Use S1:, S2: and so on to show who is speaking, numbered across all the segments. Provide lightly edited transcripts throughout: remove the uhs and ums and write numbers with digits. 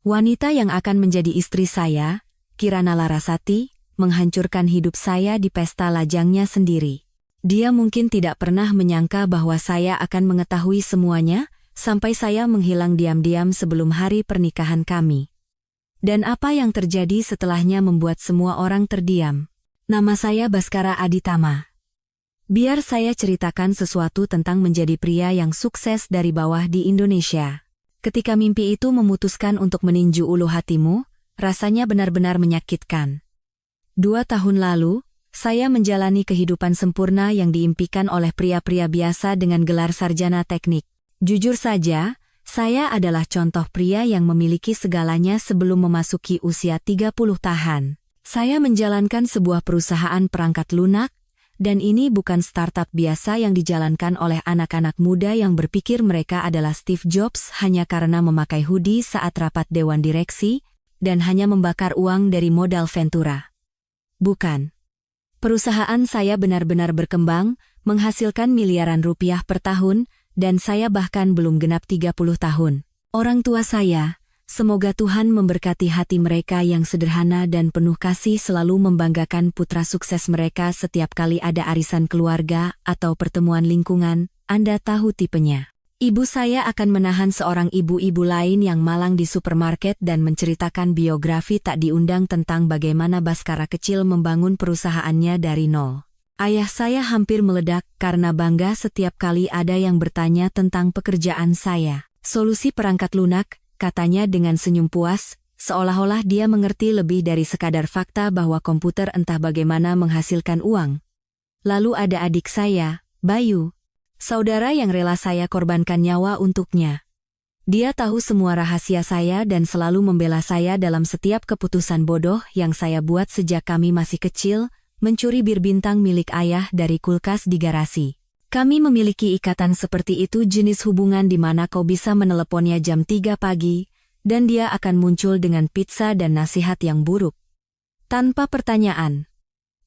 S1: Wanita yang akan menjadi istri saya, Kirana Larasati, menghancurkan hidup saya di pesta lajangnya sendiri. Dia mungkin tidak pernah menyangka bahwa saya akan mengetahui semuanya, sampai saya menghilang diam-diam sebelum hari pernikahan kami. Dan apa yang terjadi setelahnya membuat semua orang terdiam. Nama saya Baskara Aditama. Biar saya ceritakan sesuatu tentang menjadi pria yang sukses dari bawah di Indonesia. Ketika mimpi itu memutuskan untuk meninju ulu hatimu, rasanya benar-benar menyakitkan. 2 tahun lalu, saya menjalani kehidupan sempurna yang diimpikan oleh pria-pria biasa dengan gelar sarjana teknik. Jujur saja, saya adalah contoh pria yang memiliki segalanya sebelum memasuki usia 30 tahun. Saya menjalankan sebuah perusahaan perangkat lunak, dan ini bukan startup biasa yang dijalankan oleh anak-anak muda yang berpikir mereka adalah Steve Jobs hanya karena memakai hoodie saat rapat dewan direksi, dan hanya membakar uang dari modal Ventura. Bukan. Perusahaan saya benar-benar berkembang, menghasilkan miliaran rupiah per tahun, dan saya bahkan belum genap 30 tahun. Orang tua saya, semoga Tuhan memberkati hati mereka yang sederhana dan penuh kasih selalu membanggakan putra sukses mereka setiap kali ada arisan keluarga atau pertemuan lingkungan, Anda tahu tipenya. Ibu saya akan menahan seorang ibu-ibu lain yang malang di supermarket dan menceritakan biografi tak diundang tentang bagaimana Baskara kecil membangun perusahaannya dari nol. Ayah saya hampir meledak karena bangga setiap kali ada yang bertanya tentang pekerjaan saya. Solusi perangkat lunak, katanya dengan senyum puas, seolah-olah dia mengerti lebih dari sekadar fakta bahwa komputer entah bagaimana menghasilkan uang. Lalu ada adik saya, Bayu, saudara yang rela saya korbankan nyawa untuknya. Dia tahu semua rahasia saya dan selalu membela saya dalam setiap keputusan bodoh yang saya buat sejak kami masih kecil, mencuri bir bintang milik ayah dari kulkas di garasi. Kami memiliki ikatan seperti itu, jenis hubungan di mana kau bisa meneleponnya jam 3 pagi, dan dia akan muncul dengan pizza dan nasihat yang buruk. Tanpa pertanyaan.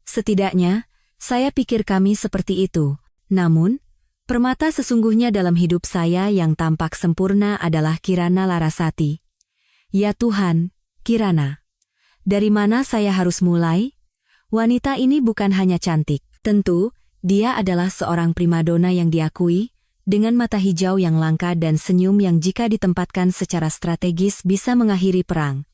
S1: Setidaknya, saya pikir kami seperti itu. Namun, permata sesungguhnya dalam hidup saya yang tampak sempurna adalah Kirana Larasati. Ya Tuhan, Kirana. Dari mana saya harus mulai? Wanita ini bukan hanya cantik. Tentu, dia adalah seorang primadona yang diakui, dengan mata hijau yang langka dan senyum yang jika ditempatkan secara strategis bisa mengakhiri perang.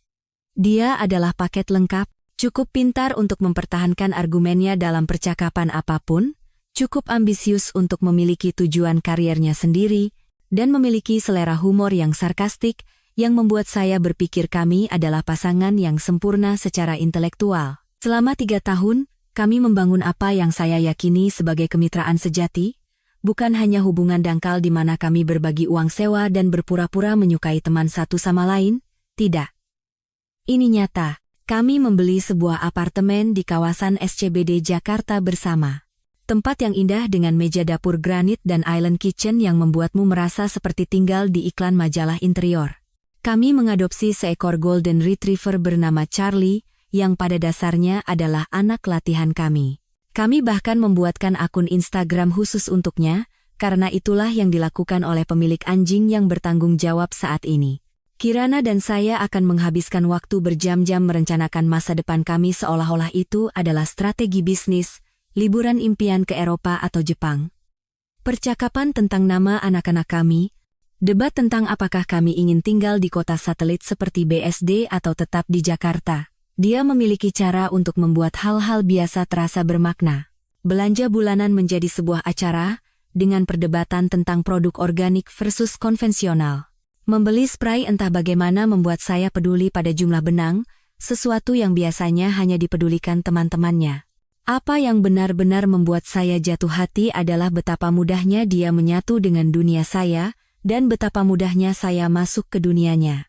S1: Dia adalah paket lengkap, cukup pintar untuk mempertahankan argumennya dalam percakapan apapun, cukup ambisius untuk memiliki tujuan kariernya sendiri, dan memiliki selera humor yang sarkastik, yang membuat saya berpikir kami adalah pasangan yang sempurna secara intelektual. Selama 3 tahun, kami membangun apa yang saya yakini sebagai kemitraan sejati, bukan hanya hubungan dangkal di mana kami berbagi uang sewa dan berpura-pura menyukai teman satu sama lain, tidak. Ini nyata, kami membeli sebuah apartemen di kawasan SCBD Jakarta bersama. Tempat yang indah dengan meja dapur granit dan island kitchen yang membuatmu merasa seperti tinggal di iklan majalah interior. Kami mengadopsi seekor golden retriever bernama Charlie, yang pada dasarnya adalah anak latihan kami. Kami bahkan membuatkan akun Instagram khusus untuknya, karena itulah yang dilakukan oleh pemilik anjing yang bertanggung jawab saat ini. Kirana dan saya akan menghabiskan waktu berjam-jam merencanakan masa depan kami seolah-olah itu adalah strategi bisnis, liburan impian ke Eropa atau Jepang. Percakapan tentang nama anak-anak kami, debat tentang apakah kami ingin tinggal di kota satelit seperti BSD atau tetap di Jakarta. Dia memiliki cara untuk membuat hal-hal biasa terasa bermakna. Belanja bulanan menjadi sebuah acara, dengan perdebatan tentang produk organik versus konvensional. Membeli spray entah bagaimana membuat saya peduli pada jumlah benang, sesuatu yang biasanya hanya dipedulikan teman-temannya. Apa yang benar-benar membuat saya jatuh hati adalah betapa mudahnya dia menyatu dengan dunia saya, dan betapa mudahnya saya masuk ke dunianya.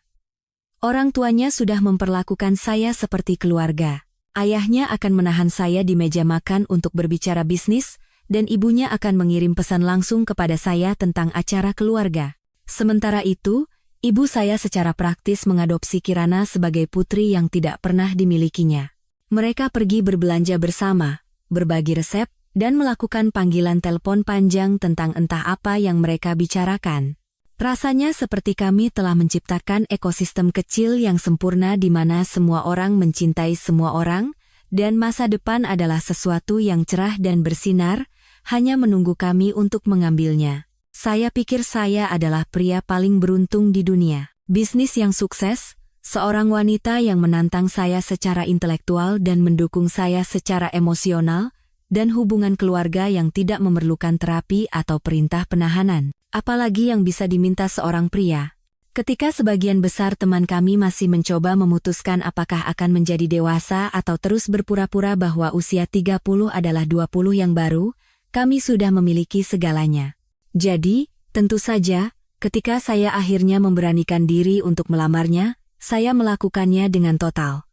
S1: Orang tuanya sudah memperlakukan saya seperti keluarga. Ayahnya akan menahan saya di meja makan untuk berbicara bisnis, dan ibunya akan mengirim pesan langsung kepada saya tentang acara keluarga. Sementara itu, ibu saya secara praktis mengadopsi Kirana sebagai putri yang tidak pernah dimilikinya. Mereka pergi berbelanja bersama, berbagi resep, dan melakukan panggilan telepon panjang tentang entah apa yang mereka bicarakan. Rasanya seperti kami telah menciptakan ekosistem kecil yang sempurna di mana semua orang mencintai semua orang, dan masa depan adalah sesuatu yang cerah dan bersinar, hanya menunggu kami untuk mengambilnya. Saya pikir saya adalah pria paling beruntung di dunia. Bisnis yang sukses, seorang wanita yang menantang saya secara intelektual dan mendukung saya secara emosional, dan hubungan keluarga yang tidak memerlukan terapi atau perintah penahanan. Apalagi yang bisa diminta seorang pria. Ketika sebagian besar teman kami masih mencoba memutuskan apakah akan menjadi dewasa atau terus berpura-pura bahwa usia 30 adalah 20 yang baru, kami sudah memiliki segalanya. Jadi, tentu saja, ketika saya akhirnya memberanikan diri untuk melamarnya, saya melakukannya dengan total.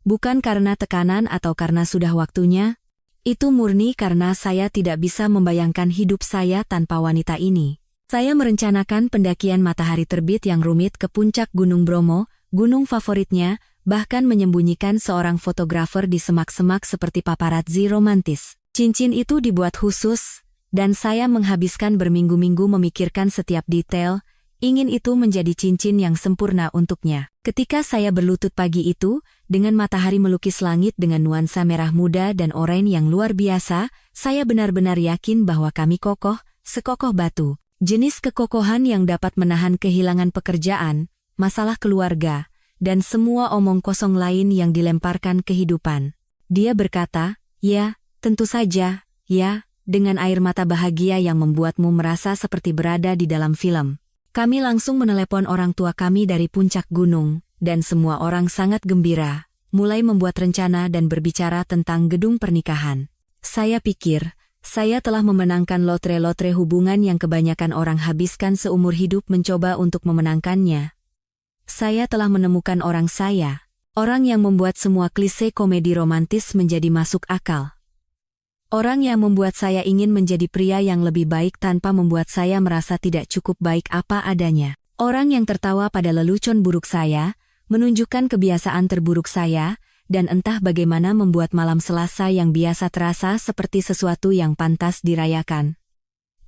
S1: Bukan karena tekanan atau karena sudah waktunya, itu murni karena saya tidak bisa membayangkan hidup saya tanpa wanita ini. Saya merencanakan pendakian matahari terbit yang rumit ke puncak Gunung Bromo, gunung favoritnya, bahkan menyembunyikan seorang fotografer di semak-semak seperti paparazzi romantis. Cincin itu dibuat khusus, dan saya menghabiskan berminggu-minggu memikirkan setiap detail, ingin itu menjadi cincin yang sempurna untuknya. Ketika saya berlutut pagi itu, dengan matahari melukis langit dengan nuansa merah muda dan oranye yang luar biasa, saya benar-benar yakin bahwa kami kokoh, sekokoh batu. Jenis kekokohan yang dapat menahan kehilangan pekerjaan, masalah keluarga, dan semua omong kosong lain yang dilemparkan kehidupan. Dia berkata, "Ya, tentu saja, ya," dengan air mata bahagia yang membuatmu merasa seperti berada di dalam film. Kami langsung menelepon orang tua kami dari puncak gunung, dan semua orang sangat gembira, mulai membuat rencana dan berbicara tentang gedung pernikahan. Saya pikir, saya telah memenangkan lotre-lotre hubungan yang kebanyakan orang habiskan seumur hidup mencoba untuk memenangkannya. Saya telah menemukan orang saya, orang yang membuat semua klise komedi romantis menjadi masuk akal. Orang yang membuat saya ingin menjadi pria yang lebih baik tanpa membuat saya merasa tidak cukup baik apa adanya. Orang yang tertawa pada lelucon buruk saya, menunjukkan kebiasaan terburuk saya, dan entah bagaimana membuat malam Selasa yang biasa terasa seperti sesuatu yang pantas dirayakan.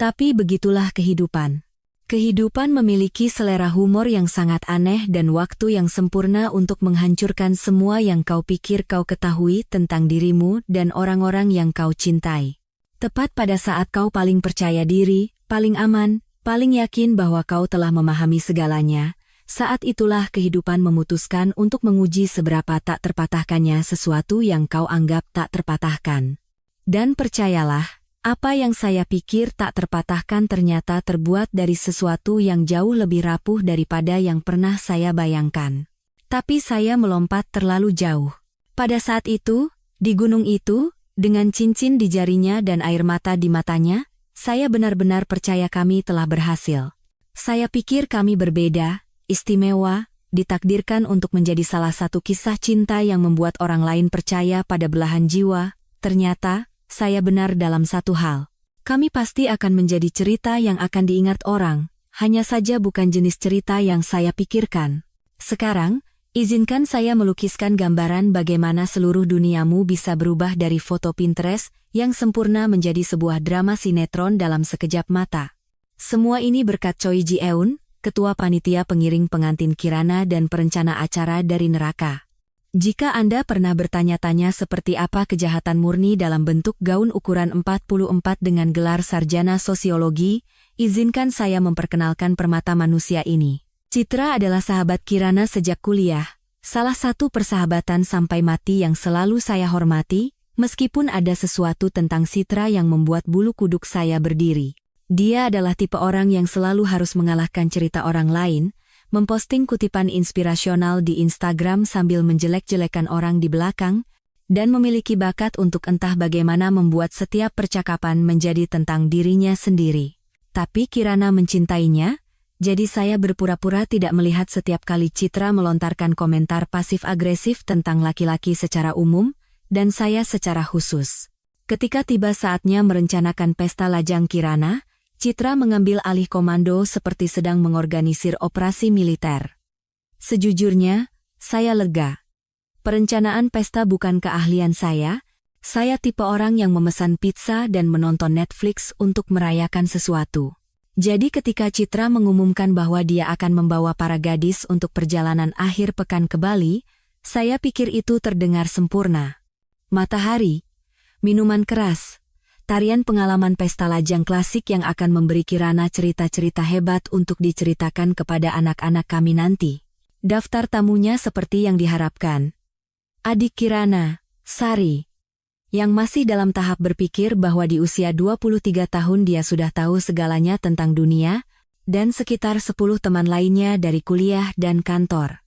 S1: Tapi begitulah kehidupan. Kehidupan memiliki selera humor yang sangat aneh dan waktu yang sempurna untuk menghancurkan semua yang kau pikir kau ketahui tentang dirimu dan orang-orang yang kau cintai. Tepat pada saat kau paling percaya diri, paling aman, paling yakin bahwa kau telah memahami segalanya, saat itulah kehidupan memutuskan untuk menguji seberapa tak terpatahkannya sesuatu yang kau anggap tak terpatahkan. Dan percayalah, apa yang saya pikir tak terpatahkan ternyata terbuat dari sesuatu yang jauh lebih rapuh daripada yang pernah saya bayangkan. Tapi saya melompat terlalu jauh. Pada saat itu, di gunung itu, dengan cincin di jarinya dan air mata di matanya, saya benar-benar percaya kami telah berhasil. Saya pikir kami berbeda, istimewa, ditakdirkan untuk menjadi salah satu kisah cinta yang membuat orang lain percaya pada belahan jiwa. Ternyata, saya benar dalam satu hal. Kami pasti akan menjadi cerita yang akan diingat orang, hanya saja bukan jenis cerita yang saya pikirkan. Sekarang, izinkan saya melukiskan gambaran bagaimana seluruh duniamu bisa berubah dari foto Pinterest yang sempurna menjadi sebuah drama sinetron dalam sekejap mata. Semua ini berkat Choi Ji-eun, ketua panitia pengiring pengantin Kirana dan perencana acara dari neraka. Jika Anda pernah bertanya-tanya seperti apa kejahatan murni dalam bentuk gaun ukuran 44 dengan gelar sarjana sosiologi, izinkan saya memperkenalkan permata manusia ini. Citra adalah sahabat Kirana sejak kuliah, salah satu persahabatan sampai mati yang selalu saya hormati, meskipun ada sesuatu tentang Citra yang membuat bulu kuduk saya berdiri. Dia adalah tipe orang yang selalu harus mengalahkan cerita orang lain, memposting kutipan inspirasional di Instagram sambil menjelek-jelekan orang di belakang, dan memiliki bakat untuk entah bagaimana membuat setiap percakapan menjadi tentang dirinya sendiri. Tapi Kirana mencintainya, jadi saya berpura-pura tidak melihat setiap kali Citra melontarkan komentar pasif-agresif tentang laki-laki secara umum, dan saya secara khusus. Ketika tiba saatnya merencanakan pesta lajang Kirana, Citra mengambil alih komando seperti sedang mengorganisir operasi militer. Sejujurnya, saya lega. Perencanaan pesta bukan keahlian saya tipe orang yang memesan pizza dan menonton Netflix untuk merayakan sesuatu. Jadi ketika Citra mengumumkan bahwa dia akan membawa para gadis untuk perjalanan akhir pekan ke Bali, saya pikir itu terdengar sempurna. Matahari, minuman keras, tarian pengalaman pesta lajang klasik yang akan memberi Kirana cerita-cerita hebat untuk diceritakan kepada anak-anak kami nanti. Daftar tamunya seperti yang diharapkan. Adik Kirana, Sari, yang masih dalam tahap berpikir bahwa di usia 23 tahun dia sudah tahu segalanya tentang dunia, dan sekitar 10 teman lainnya dari kuliah dan kantor.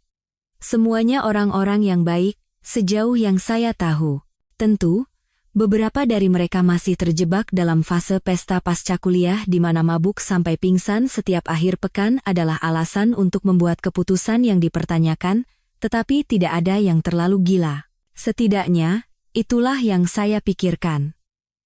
S1: Semuanya orang-orang yang baik, sejauh yang saya tahu. Tentu, beberapa dari mereka masih terjebak dalam fase pesta pasca kuliah di mana mabuk sampai pingsan setiap akhir pekan adalah alasan untuk membuat keputusan yang dipertanyakan, tetapi tidak ada yang terlalu gila. Setidaknya, itulah yang saya pikirkan.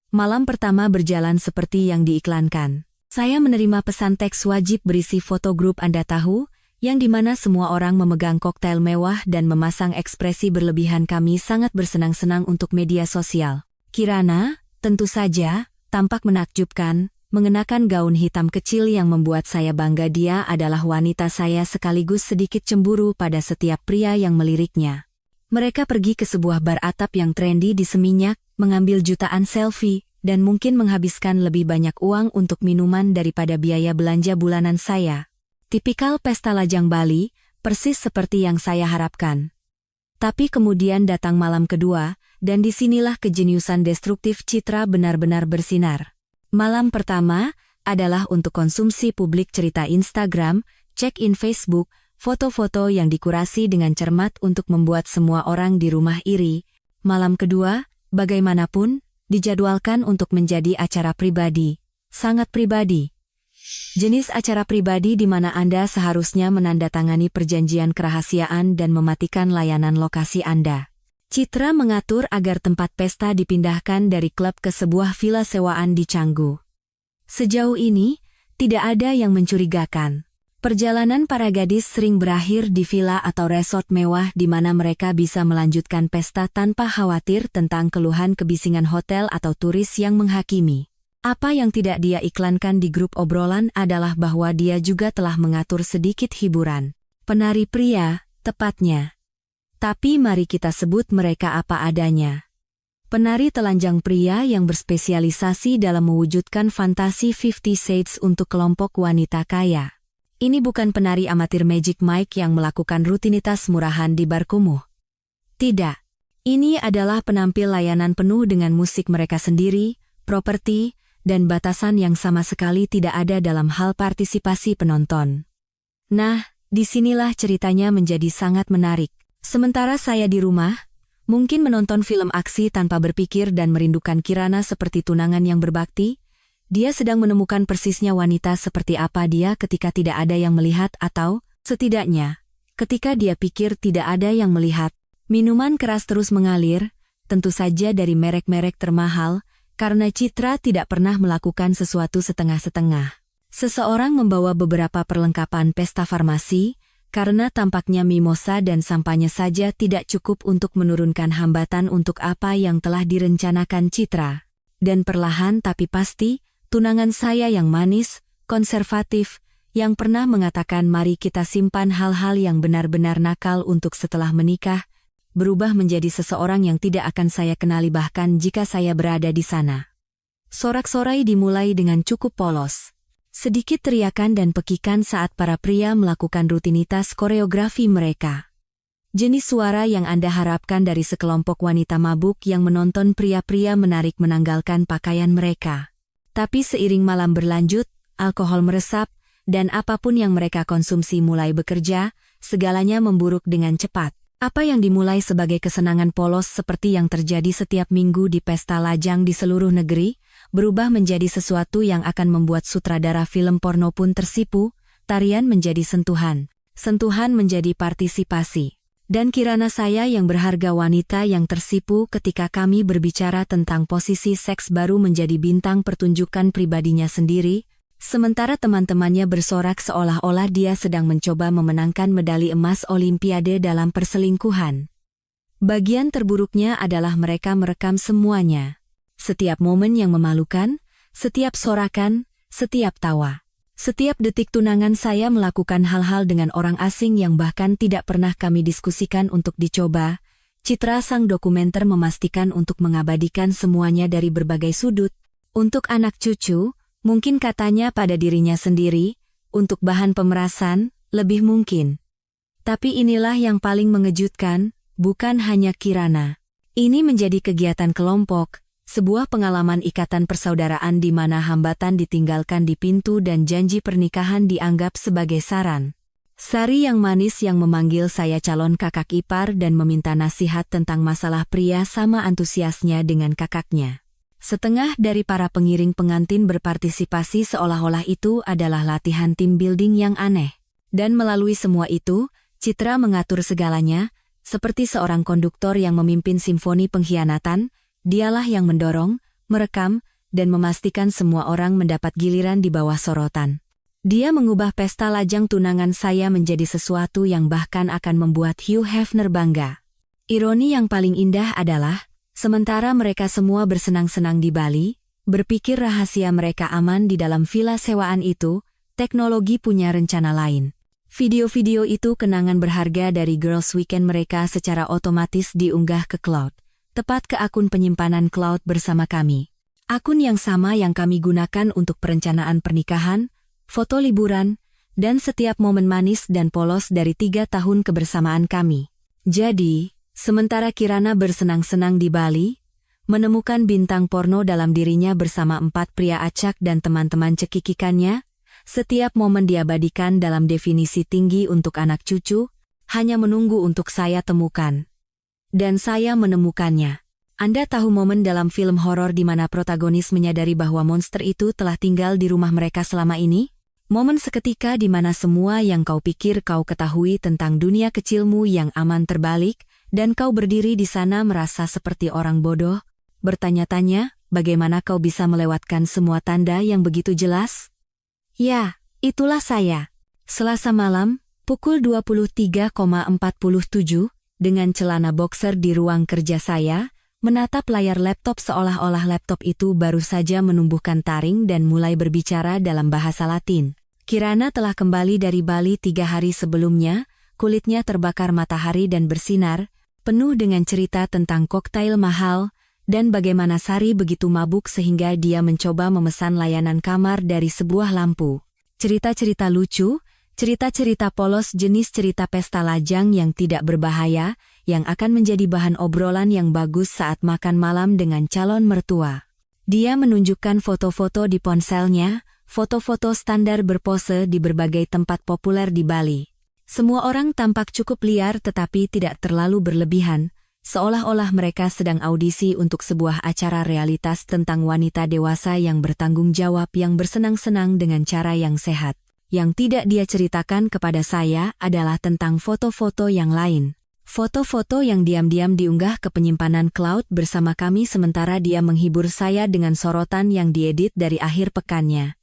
S1: Malam pertama berjalan seperti yang diiklankan. Saya menerima pesan teks wajib berisi foto grup Anda tahu, yang dimana semua orang memegang koktail mewah dan memasang ekspresi berlebihan. Kami sangat bersenang-senang untuk media sosial. Kirana, tentu saja, tampak menakjubkan, mengenakan gaun hitam kecil yang membuat saya bangga. Dia adalah wanita saya sekaligus sedikit cemburu pada setiap pria yang meliriknya. Mereka pergi ke sebuah bar atap yang trendy di Seminyak, mengambil jutaan selfie, dan mungkin menghabiskan lebih banyak uang untuk minuman daripada biaya belanja bulanan saya. Tipikal pesta lajang Bali, persis seperti yang saya harapkan. Tapi kemudian datang malam kedua, dan disinilah kejeniusan destruktif Citra benar-benar bersinar. Malam pertama adalah untuk konsumsi publik, cerita Instagram, check-in Facebook, foto-foto yang dikurasi dengan cermat untuk membuat semua orang di rumah iri. Malam kedua, bagaimanapun, dijadwalkan untuk menjadi acara pribadi. Sangat pribadi. Jenis acara pribadi di mana Anda seharusnya menandatangani perjanjian kerahasiaan dan mematikan layanan lokasi Anda. Citra mengatur agar tempat pesta dipindahkan dari klub ke sebuah villa sewaan di Canggu. Sejauh ini, tidak ada yang mencurigakan. Perjalanan para gadis sering berakhir di villa atau resort mewah di mana mereka bisa melanjutkan pesta tanpa khawatir tentang keluhan kebisingan hotel atau turis yang menghakimi. Apa yang tidak dia iklankan di grup obrolan adalah bahwa dia juga telah mengatur sedikit hiburan. Penari pria, tepatnya. Tapi mari kita sebut mereka apa adanya. Penari telanjang pria yang berspesialisasi dalam mewujudkan fantasi 50 Shades untuk kelompok wanita kaya. Ini bukan penari amatir Magic Mike yang melakukan rutinitas murahan di bar kumuh. Tidak. Ini adalah penampil layanan penuh dengan musik mereka sendiri, properti, dan batasan yang sama sekali tidak ada dalam hal partisipasi penonton. Nah, disinilah ceritanya menjadi sangat menarik. Sementara saya di rumah, mungkin menonton film aksi tanpa berpikir dan merindukan Kirana seperti tunangan yang berbakti, dia sedang menemukan persisnya wanita seperti apa dia ketika tidak ada yang melihat atau, setidaknya, ketika dia pikir tidak ada yang melihat. Minuman keras terus mengalir, tentu saja dari merek-merek termahal, karena Citra tidak pernah melakukan sesuatu setengah-setengah. Seseorang membawa beberapa perlengkapan pesta farmasi, karena tampaknya mimosa dan sampahnya saja tidak cukup untuk menurunkan hambatan untuk apa yang telah direncanakan Citra. Dan perlahan tapi pasti, tunangan saya yang manis, konservatif, yang pernah mengatakan mari kita simpan hal-hal yang benar-benar nakal untuk setelah menikah, berubah menjadi seseorang yang tidak akan saya kenali bahkan jika saya berada di sana. Sorak-sorai dimulai dengan cukup polos. Sedikit teriakan dan pekikan saat para pria melakukan rutinitas koreografi mereka. Jenis suara yang Anda harapkan dari sekelompok wanita mabuk yang menonton pria-pria menarik menanggalkan pakaian mereka. Tapi seiring malam berlanjut, alkohol meresap, dan apapun yang mereka konsumsi mulai bekerja, segalanya memburuk dengan cepat. Apa yang dimulai sebagai kesenangan polos seperti yang terjadi setiap minggu di pesta lajang di seluruh negeri, berubah menjadi sesuatu yang akan membuat sutradara film porno pun tersipu, tarian menjadi sentuhan, sentuhan menjadi partisipasi. Dan Kirana saya yang berharga wanita yang tersipu ketika kami berbicara tentang posisi seks baru menjadi bintang pertunjukan pribadinya sendiri, sementara teman-temannya bersorak seolah-olah dia sedang mencoba memenangkan medali emas Olimpiade dalam perselingkuhan. Bagian terburuknya adalah mereka merekam semuanya. Setiap momen yang memalukan, setiap sorakan, setiap tawa. Setiap detik tunangan saya melakukan hal-hal dengan orang asing yang bahkan tidak pernah kami diskusikan untuk dicoba. Citra sang dokumenter memastikan untuk mengabadikan semuanya dari berbagai sudut. Untuk anak cucu, mungkin katanya pada dirinya sendiri, untuk bahan pemerasan, lebih mungkin. Tapi inilah yang paling mengejutkan, bukan hanya Kirana. Ini menjadi kegiatan kelompok, sebuah pengalaman ikatan persaudaraan di mana hambatan ditinggalkan di pintu dan janji pernikahan dianggap sebagai saran. Sari yang manis yang memanggil saya calon kakak ipar dan meminta nasihat tentang masalah pria sama antusiasnya dengan kakaknya. Setengah dari para pengiring pengantin berpartisipasi seolah-olah itu adalah latihan tim building yang aneh. Dan melalui semua itu, Citra mengatur segalanya, seperti seorang konduktor yang memimpin simfoni pengkhianatan. Dialah yang mendorong, merekam, dan memastikan semua orang mendapat giliran di bawah sorotan. Dia mengubah pesta lajang tunangan saya menjadi sesuatu yang bahkan akan membuat Hugh Hefner bangga. Ironi yang paling indah adalah, sementara mereka semua bersenang-senang di Bali, berpikir rahasia mereka aman di dalam villa sewaan itu, teknologi punya rencana lain. Video-video itu kenangan berharga dari Girls Weekend mereka secara otomatis diunggah ke cloud. Tepat ke akun penyimpanan cloud bersama kami. Akun yang sama yang kami gunakan untuk perencanaan pernikahan, foto liburan, dan setiap momen manis dan polos dari 3 tahun kebersamaan kami. Jadi, sementara Kirana bersenang-senang di Bali, menemukan bintang porno dalam dirinya bersama 4 pria acak dan teman-teman cekikikannya, setiap momen diabadikan dalam definisi tinggi untuk anak cucu, hanya menunggu untuk saya temukan. Dan saya menemukannya. Anda tahu momen dalam film horor di mana protagonis menyadari bahwa monster itu telah tinggal di rumah mereka selama ini? Momen seketika di mana semua yang kau pikir kau ketahui tentang dunia kecilmu yang aman terbalik, dan kau berdiri di sana merasa seperti orang bodoh, bertanya-tanya, bagaimana kau bisa melewatkan semua tanda yang begitu jelas? Ya, itulah saya. Selasa malam, pukul 23.47, dengan celana boxer di ruang kerja saya, menatap layar laptop seolah-olah laptop itu baru saja menumbuhkan taring dan mulai berbicara dalam bahasa Latin. Kirana telah kembali dari Bali 3 hari sebelumnya, kulitnya terbakar matahari dan bersinar, penuh dengan cerita tentang koktail mahal, dan bagaimana Sari begitu mabuk sehingga dia mencoba memesan layanan kamar dari sebuah lampu. Cerita-cerita lucu, cerita-cerita polos jenis cerita pesta lajang yang tidak berbahaya, yang akan menjadi bahan obrolan yang bagus saat makan malam dengan calon mertua. Dia menunjukkan foto-foto di ponselnya, foto-foto standar berpose di berbagai tempat populer di Bali. Semua orang tampak cukup liar tetapi tidak terlalu berlebihan, seolah-olah mereka sedang audisi untuk sebuah acara realitas tentang wanita dewasa yang bertanggung jawab yang bersenang-senang dengan cara yang sehat. Yang tidak dia ceritakan kepada saya adalah tentang foto-foto yang lain. Foto-foto yang diam-diam diunggah ke penyimpanan cloud bersama kami sementara dia menghibur saya dengan sorotan yang diedit dari akhir pekannya.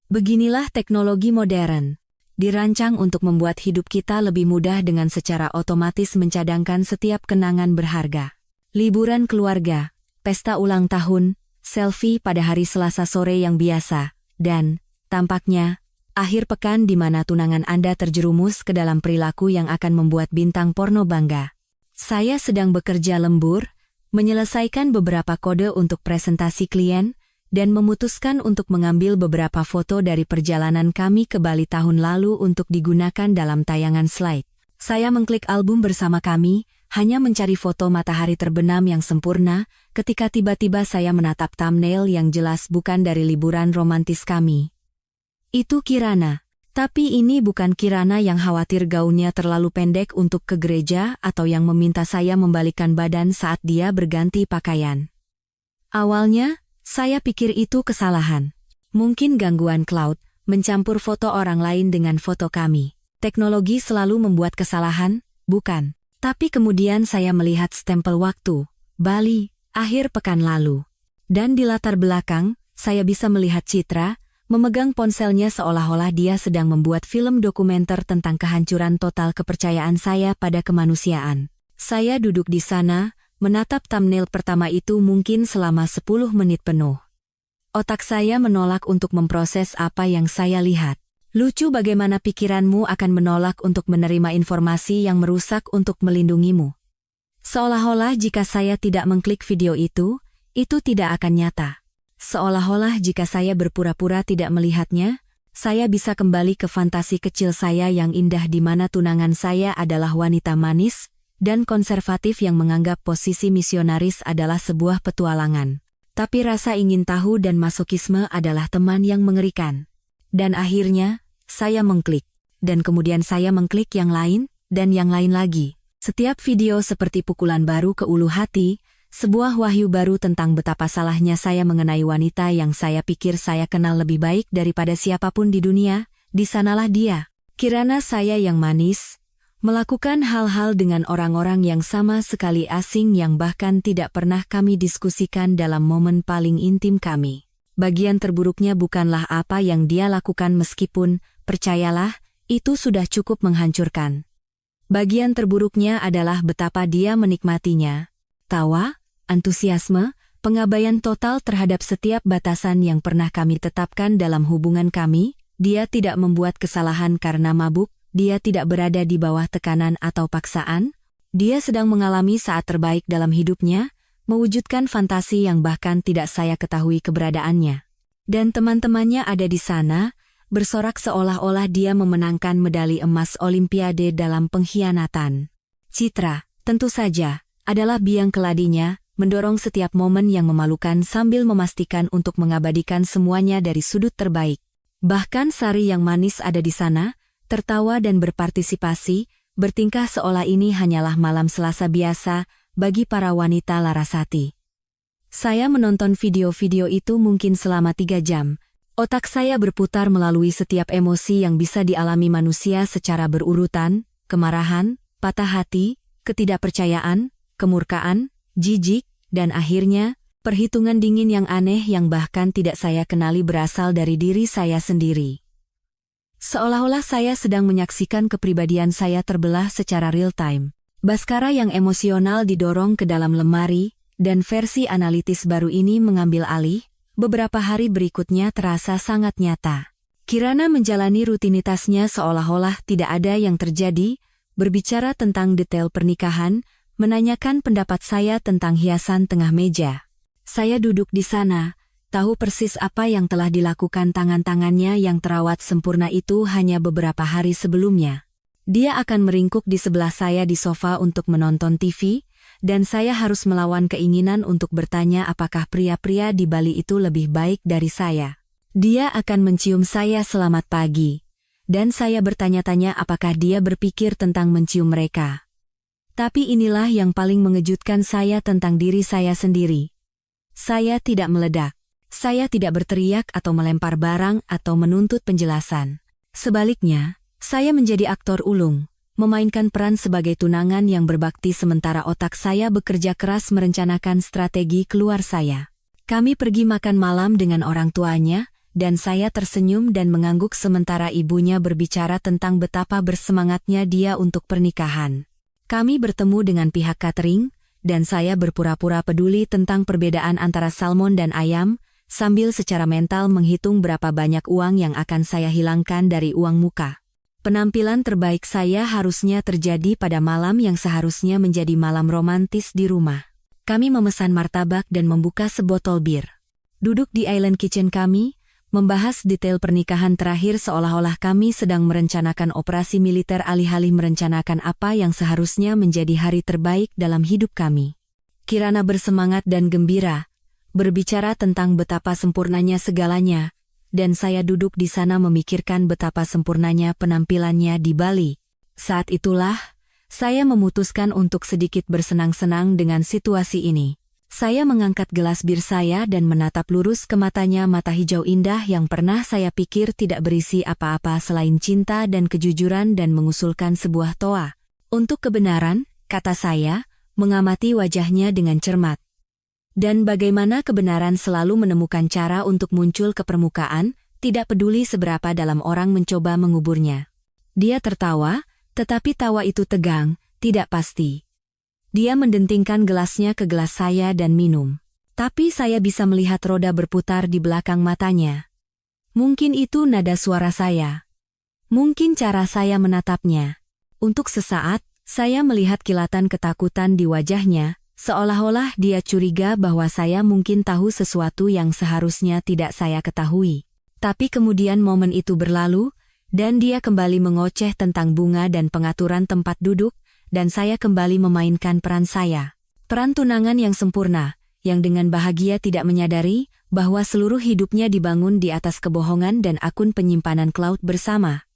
S1: Beginilah teknologi modern. Dirancang untuk membuat hidup kita lebih mudah dengan secara otomatis mencadangkan setiap kenangan berharga. Liburan keluarga, pesta ulang tahun, selfie pada hari Selasa sore yang biasa, dan, tampaknya, akhir pekan di mana tunangan Anda terjerumus ke dalam perilaku yang akan membuat bintang porno bangga. Saya sedang bekerja lembur, menyelesaikan beberapa kode untuk presentasi klien, dan memutuskan untuk mengambil beberapa foto dari perjalanan kami ke Bali tahun lalu untuk digunakan dalam tayangan slide. Saya mengklik album bersama kami, hanya mencari foto matahari terbenam yang sempurna, ketika tiba-tiba saya menatap thumbnail yang jelas bukan dari liburan romantis kami. Itu Kirana. Tapi ini bukan Kirana yang khawatir gaunnya terlalu pendek untuk ke gereja atau yang meminta saya membalikkan badan saat dia berganti pakaian. Awalnya, saya pikir itu kesalahan. Mungkin gangguan cloud, mencampur foto orang lain dengan foto kami. Teknologi selalu membuat kesalahan, bukan? Tapi kemudian saya melihat stempel waktu, Bali, akhir pekan lalu. Dan di latar belakang, saya bisa melihat Citra, memegang ponselnya seolah-olah dia sedang membuat film dokumenter tentang kehancuran total kepercayaan saya pada kemanusiaan. Saya duduk di sana, menatap thumbnail pertama itu mungkin selama 10 menit penuh. Otak saya menolak untuk memproses apa yang saya lihat. Lucu bagaimana pikiranmu akan menolak untuk menerima informasi yang merusak untuk melindungimu. Seolah-olah jika saya tidak mengklik video itu tidak akan nyata. Seolah-olah jika saya berpura-pura tidak melihatnya, saya bisa kembali ke fantasi kecil saya yang indah di mana tunangan saya adalah wanita manis dan konservatif yang menganggap posisi misionaris adalah sebuah petualangan. Tapi rasa ingin tahu dan masokisme adalah teman yang mengerikan. Dan akhirnya, saya mengklik. Dan kemudian saya mengklik yang lain, dan yang lain lagi. Setiap video seperti pukulan baru ke ulu hati, sebuah wahyu baru tentang betapa salahnya saya mengenai wanita yang saya pikir saya kenal lebih baik daripada siapapun di dunia. Di sanalah dia, Kirana saya yang manis, melakukan hal-hal dengan orang-orang yang sama sekali asing yang bahkan tidak pernah kami diskusikan dalam momen paling intim kami. Bagian terburuknya bukanlah apa yang dia lakukan meskipun, percayalah, itu sudah cukup menghancurkan. Bagian terburuknya adalah betapa dia menikmatinya. Tawa, antusiasme, pengabaian total terhadap setiap batasan yang pernah kami tetapkan dalam hubungan kami. Dia tidak membuat kesalahan karena mabuk, dia tidak berada di bawah tekanan atau paksaan. Dia sedang mengalami saat terbaik dalam hidupnya, mewujudkan fantasi yang bahkan tidak saya ketahui keberadaannya. Dan teman-temannya ada di sana, bersorak seolah-olah dia memenangkan medali emas Olimpiade dalam pengkhianatan. Citra, tentu saja, adalah biang keladinya, mendorong setiap momen yang memalukan sambil memastikan untuk mengabadikan semuanya dari sudut terbaik. Bahkan Sari yang manis ada di sana, tertawa dan berpartisipasi, bertingkah seolah ini hanyalah malam Selasa biasa bagi para wanita Larasati. Saya menonton video-video itu mungkin selama 3 jam. Otak saya berputar melalui setiap emosi yang bisa dialami manusia secara berurutan, kemarahan, patah hati, ketidakpercayaan, kemurkaan, jijik, dan akhirnya, perhitungan dingin yang aneh yang bahkan tidak saya kenali berasal dari diri saya sendiri. Seolah-olah saya sedang menyaksikan kepribadian saya terbelah secara real-time. Baskara yang emosional didorong ke dalam lemari, dan versi analitis baru ini mengambil alih, beberapa hari berikutnya terasa sangat nyata. Kirana menjalani rutinitasnya seolah-olah tidak ada yang terjadi, berbicara tentang detail pernikahan, menanyakan pendapat saya tentang hiasan tengah meja. Saya duduk di sana, tahu persis apa yang telah dilakukan tangan-tangannya yang terawat sempurna itu hanya beberapa hari sebelumnya. Dia akan meringkuk di sebelah saya di sofa untuk menonton TV, dan saya harus melawan keinginan untuk bertanya apakah pria-pria di Bali itu lebih baik dari saya. Dia akan mencium saya selamat pagi, dan saya bertanya-tanya apakah dia berpikir tentang mencium mereka. Tapi inilah yang paling mengejutkan saya tentang diri saya sendiri. Saya tidak meledak. Saya tidak berteriak atau melempar barang atau menuntut penjelasan. Sebaliknya, saya menjadi aktor ulung, memainkan peran sebagai tunangan yang berbakti sementara otak saya bekerja keras merencanakan strategi keluar saya. Kami pergi makan malam dengan orang tuanya, dan saya tersenyum dan mengangguk sementara ibunya berbicara tentang betapa bersemangatnya dia untuk pernikahan. Kami bertemu dengan pihak catering, dan saya berpura-pura peduli tentang perbedaan antara salmon dan ayam, sambil secara mental menghitung berapa banyak uang yang akan saya hilangkan dari uang muka. Penampilan terbaik saya harusnya terjadi pada malam yang seharusnya menjadi malam romantis di rumah. Kami memesan martabak dan membuka sebotol bir. Duduk di island kitchen kami, membahas detail pernikahan terakhir seolah-olah kami sedang merencanakan operasi militer alih-alih merencanakan apa yang seharusnya menjadi hari terbaik dalam hidup kami. Kirana bersemangat dan gembira, berbicara tentang betapa sempurnanya segalanya, dan saya duduk di sana memikirkan betapa sempurnanya penampilannya di Bali. Saat itulah, saya memutuskan untuk sedikit bersenang-senang dengan situasi ini. Saya mengangkat gelas bir saya dan menatap lurus ke matanya mata hijau indah yang pernah saya pikir tidak berisi apa-apa selain cinta dan kejujuran dan mengusulkan sebuah toa. Untuk kebenaran, kata saya, mengamati wajahnya dengan cermat. Dan bagaimana kebenaran selalu menemukan cara untuk muncul ke permukaan, tidak peduli seberapa dalam orang mencoba menguburnya. Dia tertawa, tetapi tawa itu tegang, tidak pasti. Dia mendentingkan gelasnya ke gelas saya dan minum. Tapi saya bisa melihat roda berputar di belakang matanya. Mungkin itu nada suara saya. Mungkin cara saya menatapnya. Untuk sesaat, saya melihat kilatan ketakutan di wajahnya, seolah-olah dia curiga bahwa saya mungkin tahu sesuatu yang seharusnya tidak saya ketahui. Tapi kemudian momen itu berlalu, dan dia kembali mengoceh tentang bunga dan pengaturan tempat duduk, dan saya kembali memainkan peran saya. Peran tunangan yang sempurna, yang dengan bahagia tidak menyadari bahwa seluruh hidupnya dibangun di atas kebohongan dan akun penyimpanan cloud bersama.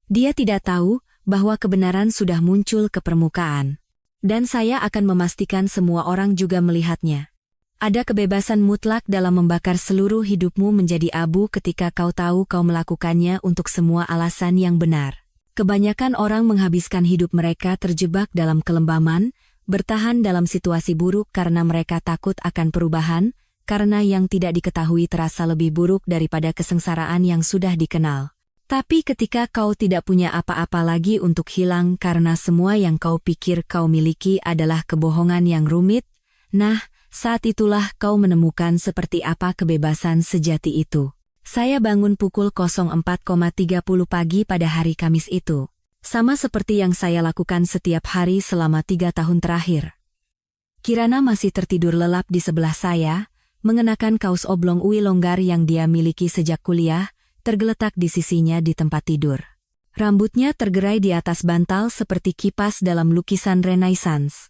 S1: Dia tidak tahu bahwa kebenaran sudah muncul ke permukaan. Dan saya akan memastikan semua orang juga melihatnya. Ada kebebasan mutlak dalam membakar seluruh hidupmu menjadi abu ketika kau tahu kau melakukannya untuk semua alasan yang benar. Kebanyakan orang menghabiskan hidup mereka terjebak dalam kelembaman, bertahan dalam situasi buruk karena mereka takut akan perubahan, karena yang tidak diketahui terasa lebih buruk daripada kesengsaraan yang sudah dikenal. Tapi ketika kau tidak punya apa-apa lagi untuk hilang karena semua yang kau pikir kau miliki adalah kebohongan yang rumit, nah, saat itulah kau menemukan seperti apa kebebasan sejati itu. Saya bangun pukul 04.30 pagi pada hari Kamis itu. Sama seperti yang saya lakukan setiap hari selama 3 tahun terakhir. Kirana masih tertidur lelap di sebelah saya, mengenakan kaos oblong ui longgar yang dia miliki sejak kuliah, tergeletak di sisinya di tempat tidur. Rambutnya tergerai di atas bantal seperti kipas dalam lukisan Renaissance.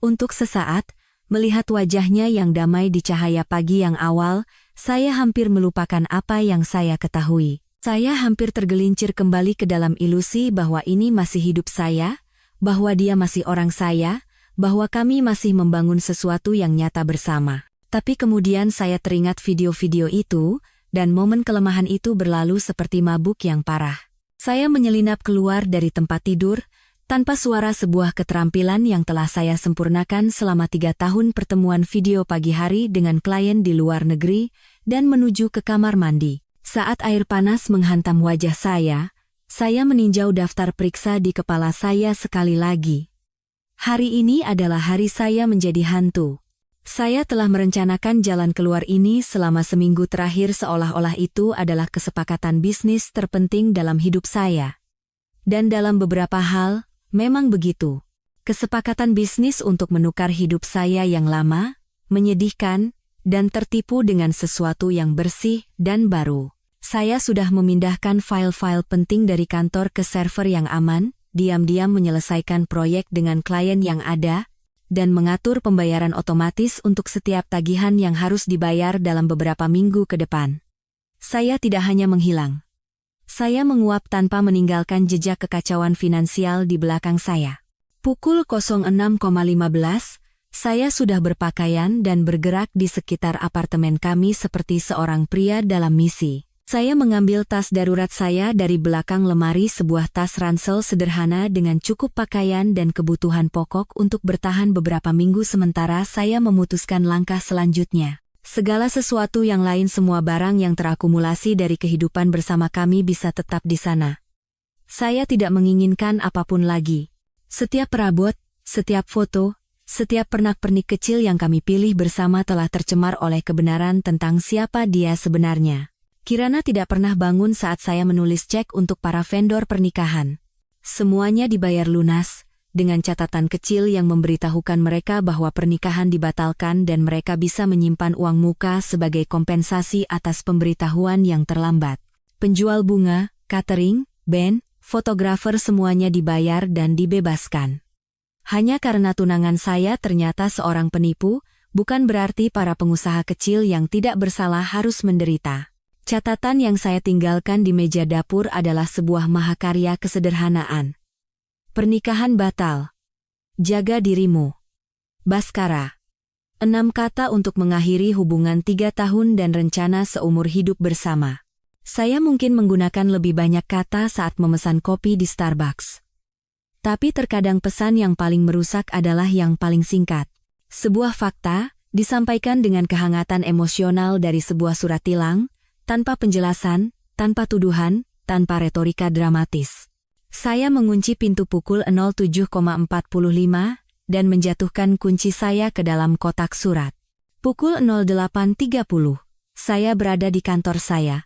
S1: Untuk sesaat, melihat wajahnya yang damai di cahaya pagi yang awal, saya hampir melupakan apa yang saya ketahui. Saya hampir tergelincir kembali ke dalam ilusi bahwa ini masih hidup saya, bahwa dia masih orang saya, bahwa kami masih membangun sesuatu yang nyata bersama. Tapi kemudian saya teringat video-video itu, dan momen kelemahan itu berlalu seperti mabuk yang parah. Saya menyelinap keluar dari tempat tidur, tanpa suara sebuah keterampilan yang telah saya sempurnakan selama 3 tahun pertemuan video pagi hari dengan klien di luar negeri, dan menuju ke kamar mandi. Saat air panas menghantam wajah saya meninjau daftar periksa di kepala saya sekali lagi. Hari ini adalah hari saya menjadi hantu. Saya telah merencanakan jalan keluar ini selama seminggu terakhir seolah-olah itu adalah kesepakatan bisnis terpenting dalam hidup saya. Dan dalam beberapa hal, memang begitu. Kesepakatan bisnis untuk menukar hidup saya yang lama, menyedihkan, dan tertipu dengan sesuatu yang bersih dan baru. Saya sudah memindahkan file-file penting dari kantor ke server yang aman, diam-diam menyelesaikan proyek dengan klien yang ada, dan mengatur pembayaran otomatis untuk setiap tagihan yang harus dibayar dalam beberapa minggu ke depan. Saya tidak hanya menghilang. Saya menguap tanpa meninggalkan jejak kekacauan finansial di belakang saya. Pukul 06.15, saya sudah berpakaian dan bergerak di sekitar apartemen kami seperti seorang pria dalam misi. Saya mengambil tas darurat saya dari belakang lemari, sebuah tas ransel sederhana dengan cukup pakaian dan kebutuhan pokok untuk bertahan beberapa minggu sementara saya memutuskan langkah selanjutnya. Segala sesuatu yang lain, semua barang yang terakumulasi dari kehidupan bersama kami bisa tetap di sana. Saya tidak menginginkan apapun lagi. Setiap perabot, setiap foto, setiap pernak-pernik kecil yang kami pilih bersama telah tercemar oleh kebenaran tentang siapa dia sebenarnya. Kirana tidak pernah bangun saat saya menulis cek untuk para vendor pernikahan. Semuanya dibayar lunas, dengan catatan kecil yang memberitahukan mereka bahwa pernikahan dibatalkan dan mereka bisa menyimpan uang muka sebagai kompensasi atas pemberitahuan yang terlambat. Penjual bunga, catering, band, fotografer semuanya dibayar dan dibebaskan. Hanya karena tunangan saya ternyata seorang penipu, bukan berarti para pengusaha kecil yang tidak bersalah harus menderita. Catatan yang saya tinggalkan di meja dapur adalah sebuah mahakarya kesederhanaan. Pernikahan batal. Jaga dirimu. Baskara. 6 kata untuk mengakhiri hubungan 3 tahun dan rencana seumur hidup bersama. Saya mungkin menggunakan lebih banyak kata saat memesan kopi di Starbucks. Tapi terkadang pesan yang paling merusak adalah yang paling singkat. Sebuah fakta, disampaikan dengan kehangatan emosional dari sebuah surat tilang, tanpa penjelasan, tanpa tuduhan, tanpa retorika dramatis. Saya mengunci pintu pukul 07.45 dan menjatuhkan kunci saya ke dalam kotak surat. Pukul 08.30, saya berada di kantor saya.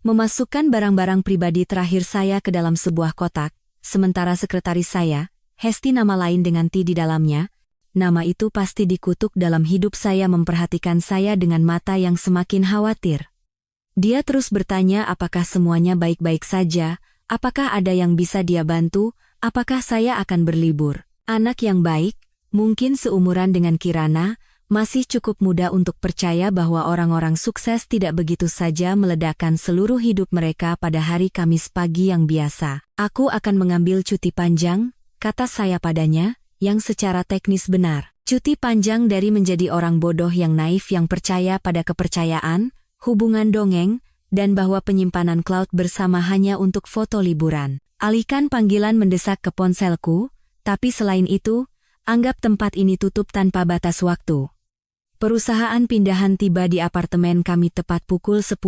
S1: Memasukkan barang-barang pribadi terakhir saya ke dalam sebuah kotak, sementara sekretaris saya, Hesti nama lain dengan T di dalamnya, nama itu pasti dikutuk dalam hidup saya memperhatikan saya dengan mata yang semakin khawatir. Dia terus bertanya apakah semuanya baik-baik saja, apakah ada yang bisa dia bantu, apakah saya akan berlibur. Anak yang baik, mungkin seumuran dengan Kirana, masih cukup muda untuk percaya bahwa orang-orang sukses tidak begitu saja meledakkan seluruh hidup mereka pada hari Kamis pagi yang biasa. Aku akan mengambil cuti panjang, kata saya padanya, yang secara teknis benar. Cuti panjang dari menjadi orang bodoh yang naif yang percaya pada kepercayaan, hubungan dongeng, dan bahwa penyimpanan cloud bersama hanya untuk foto liburan. Alihkan panggilan mendesak ke ponselku, tapi selain itu, anggap tempat ini tutup tanpa batas waktu. Perusahaan pindahan tiba di apartemen kami tepat pukul 10.00,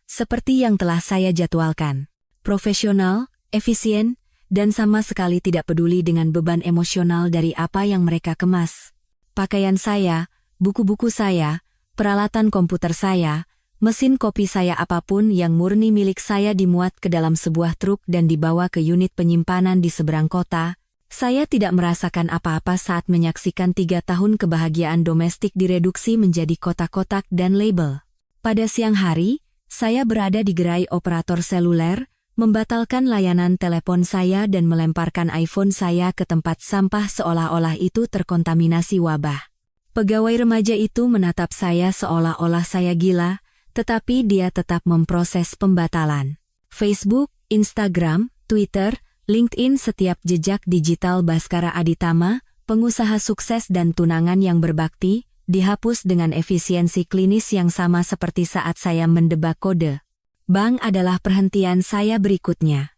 S1: seperti yang telah saya jadwalkan. Profesional, efisien, dan sama sekali tidak peduli dengan beban emosional dari apa yang mereka kemas. Pakaian saya, buku-buku saya, peralatan komputer saya, mesin kopi saya apapun yang murni milik saya dimuat ke dalam sebuah truk dan dibawa ke unit penyimpanan di seberang kota. Saya tidak merasakan apa-apa saat menyaksikan 3 tahun kebahagiaan domestik direduksi menjadi kotak-kotak dan label. Pada siang hari, saya berada di gerai operator seluler, membatalkan layanan telepon saya dan melemparkan iPhone saya ke tempat sampah seolah-olah itu terkontaminasi wabah. Pegawai remaja itu menatap saya seolah-olah saya gila, tetapi dia tetap memproses pembatalan. Facebook, Instagram, Twitter, LinkedIn, setiap jejak digital Baskara Aditama, pengusaha sukses dan tunangan yang berbakti, dihapus dengan efisiensi klinis yang sama seperti saat saya mendebak kode. Bank adalah perhentian saya berikutnya.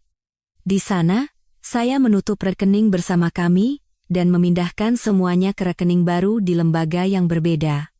S1: Di sana, saya menutup rekening bersama kami, dan memindahkan semuanya ke rekening baru di lembaga yang berbeda.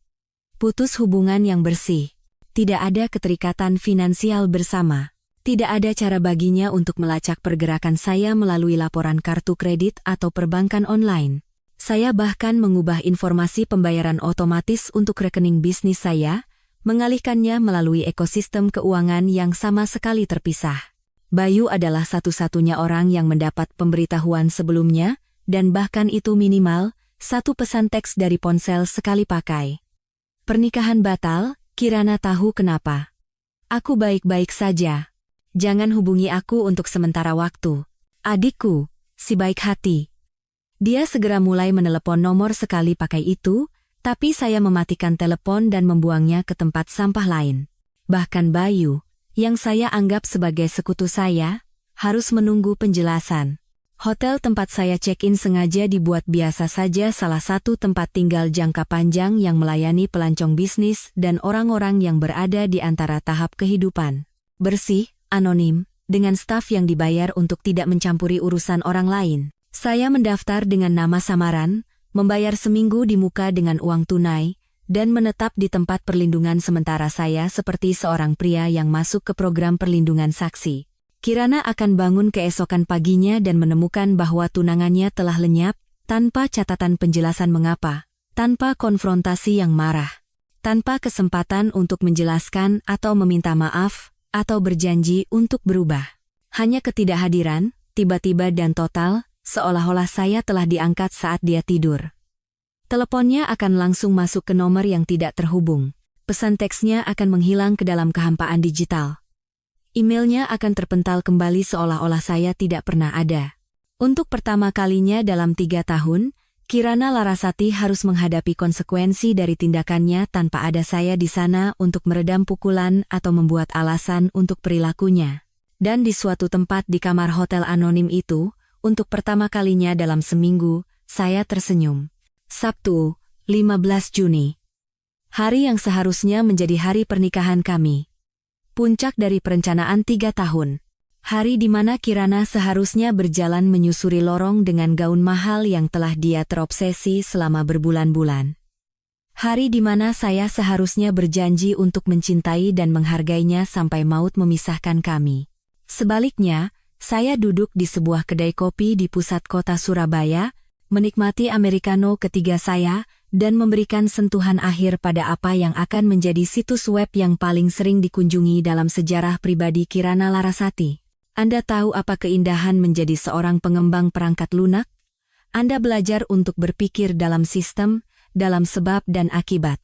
S1: Putus hubungan yang bersih. Tidak ada keterikatan finansial bersama. Tidak ada cara baginya untuk melacak pergerakan saya melalui laporan kartu kredit atau perbankan online. Saya bahkan mengubah informasi pembayaran otomatis untuk rekening bisnis saya, mengalihkannya melalui ekosistem keuangan yang sama sekali terpisah. Bayu adalah satu-satunya orang yang mendapat pemberitahuan sebelumnya, dan bahkan itu minimal, 1 pesan teks dari ponsel sekali pakai. Pernikahan batal, Kirana tahu kenapa. Aku baik-baik saja. Jangan hubungi aku untuk sementara waktu. Adikku, si baik hati. Dia segera mulai menelepon nomor sekali pakai itu, tapi saya mematikan telepon dan membuangnya ke tempat sampah lain. Bahkan Bayu, yang saya anggap sebagai sekutu saya, harus menunggu penjelasan. Hotel tempat saya check-in sengaja dibuat biasa saja, salah satu tempat tinggal jangka panjang yang melayani pelancong bisnis dan orang-orang yang berada di antara tahap kehidupan. Bersih, anonim, dengan staf yang dibayar untuk tidak mencampuri urusan orang lain. Saya mendaftar dengan nama samaran, membayar seminggu di muka dengan uang tunai, dan menetap di tempat perlindungan sementara saya seperti seorang pria yang masuk ke program perlindungan saksi. Kirana akan bangun keesokan paginya dan menemukan bahwa tunangannya telah lenyap, tanpa catatan penjelasan mengapa, tanpa konfrontasi yang marah, tanpa kesempatan untuk menjelaskan atau meminta maaf, atau berjanji untuk berubah. Hanya ketidakhadiran, tiba-tiba dan total, seolah-olah saya telah diangkat saat dia tidur. Teleponnya akan langsung masuk ke nomor yang tidak terhubung. Pesan teksnya akan menghilang ke dalam kehampaan digital. Emailnya akan terpental kembali seolah-olah saya tidak pernah ada. Untuk pertama kalinya dalam 3 tahun, Kirana Larasati harus menghadapi konsekuensi dari tindakannya tanpa ada saya di sana untuk meredam pukulan atau membuat alasan untuk perilakunya. Dan di suatu tempat di kamar hotel anonim itu, untuk pertama kalinya dalam seminggu, saya tersenyum. Sabtu, 15 Juni. Hari yang seharusnya menjadi hari pernikahan kami. Puncak dari perencanaan 3 tahun. Hari di mana Kirana seharusnya berjalan menyusuri lorong dengan gaun mahal yang telah dia terobsesi selama berbulan-bulan. Hari di mana saya seharusnya berjanji untuk mencintai dan menghargainya sampai maut memisahkan kami. Sebaliknya, saya duduk di sebuah kedai kopi di pusat kota Surabaya, menikmati americano ketiga saya, dan memberikan sentuhan akhir pada apa yang akan menjadi situs web yang paling sering dikunjungi dalam sejarah pribadi Kirana Larasati. Anda tahu apa keindahan menjadi seorang pengembang perangkat lunak? Anda belajar untuk berpikir dalam sistem, dalam sebab dan akibat,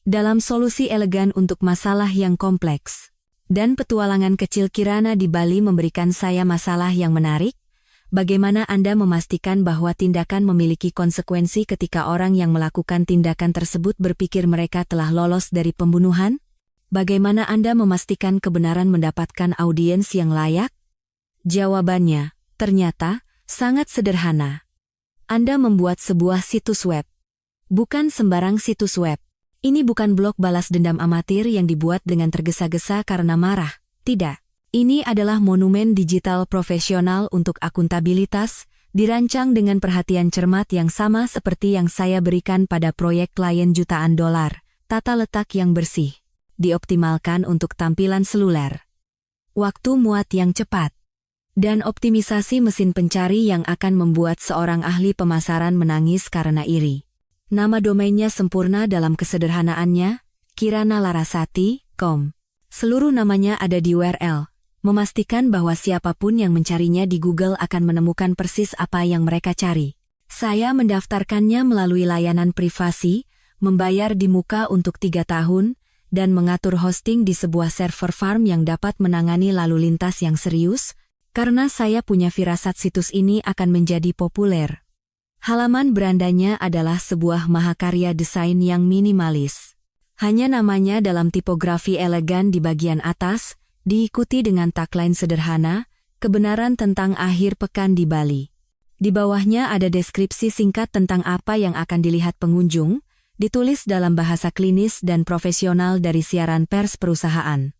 S1: dalam solusi elegan untuk masalah yang kompleks. Dan petualangan kecil Kirana di Bali memberikan saya masalah yang menarik. Bagaimana Anda memastikan bahwa tindakan memiliki konsekuensi ketika orang yang melakukan tindakan tersebut berpikir mereka telah lolos dari pembunuhan? Bagaimana Anda memastikan kebenaran mendapatkan audiens yang layak? Jawabannya, ternyata, sangat sederhana. Anda membuat sebuah situs web. Bukan sembarang situs web. Ini bukan blog balas dendam amatir yang dibuat dengan tergesa-gesa karena marah. Tidak. Ini adalah monumen digital profesional untuk akuntabilitas, dirancang dengan perhatian cermat yang sama seperti yang saya berikan pada proyek klien jutaan dolar, tata letak yang bersih, dioptimalkan untuk tampilan seluler, waktu muat yang cepat, dan optimisasi mesin pencari yang akan membuat seorang ahli pemasaran menangis karena iri. Nama domainnya sempurna dalam kesederhanaannya, kiranalarasati.com. Seluruh namanya ada di URL. Memastikan bahwa siapapun yang mencarinya di Google akan menemukan persis apa yang mereka cari. Saya mendaftarkannya melalui layanan privasi, membayar di muka untuk 3 tahun, dan mengatur hosting di sebuah server farm yang dapat menangani lalu lintas yang serius, karena saya punya firasat situs ini akan menjadi populer. Halaman berandanya adalah sebuah mahakarya desain yang minimalis. Hanya namanya dalam tipografi elegan di bagian atas, diikuti dengan tagline sederhana, kebenaran tentang akhir pekan di Bali. Di bawahnya ada deskripsi singkat tentang apa yang akan dilihat pengunjung, ditulis dalam bahasa klinis dan profesional dari siaran pers perusahaan.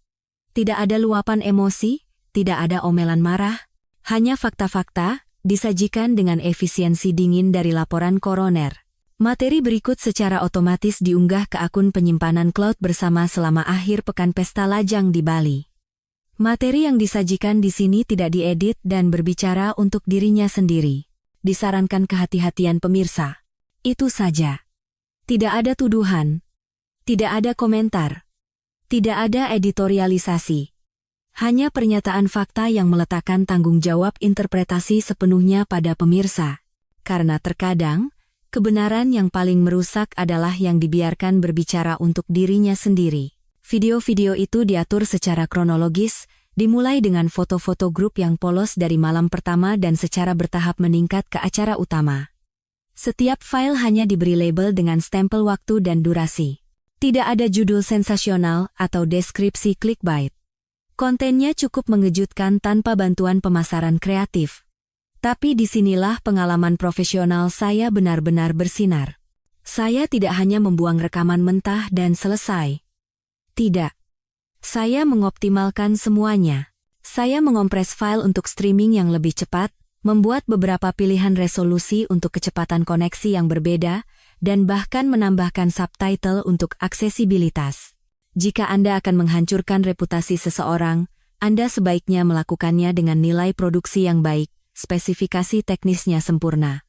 S1: Tidak ada luapan emosi, tidak ada omelan marah, hanya fakta-fakta, disajikan dengan efisiensi dingin dari laporan koroner. Materi berikut secara otomatis diunggah ke akun penyimpanan cloud bersama selama akhir pekan pesta lajang di Bali. Materi yang disajikan di sini tidak diedit dan berbicara untuk dirinya sendiri. Disarankan kehati-hatian pemirsa. Itu saja. Tidak ada tuduhan. Tidak ada komentar. Tidak ada editorialisasi. Hanya pernyataan fakta yang meletakkan tanggung jawab interpretasi sepenuhnya pada pemirsa. Karena terkadang, kebenaran yang paling merusak adalah yang dibiarkan berbicara untuk dirinya sendiri. Video-video itu diatur secara kronologis, dimulai dengan foto-foto grup yang polos dari malam pertama dan secara bertahap meningkat ke acara utama. Setiap file hanya diberi label dengan stempel waktu dan durasi. Tidak ada judul sensasional atau deskripsi clickbait. Kontennya cukup mengejutkan tanpa bantuan pemasaran kreatif. Tapi disinilah pengalaman profesional saya benar-benar bersinar. Saya tidak hanya membuang rekaman mentah dan selesai. Tidak. Saya mengoptimalkan semuanya. Saya mengompres file untuk streaming yang lebih cepat, membuat beberapa pilihan resolusi untuk kecepatan koneksi yang berbeda, dan bahkan menambahkan subtitle untuk aksesibilitas. Jika Anda akan menghancurkan reputasi seseorang, Anda sebaiknya melakukannya dengan nilai produksi yang baik, spesifikasi teknisnya sempurna.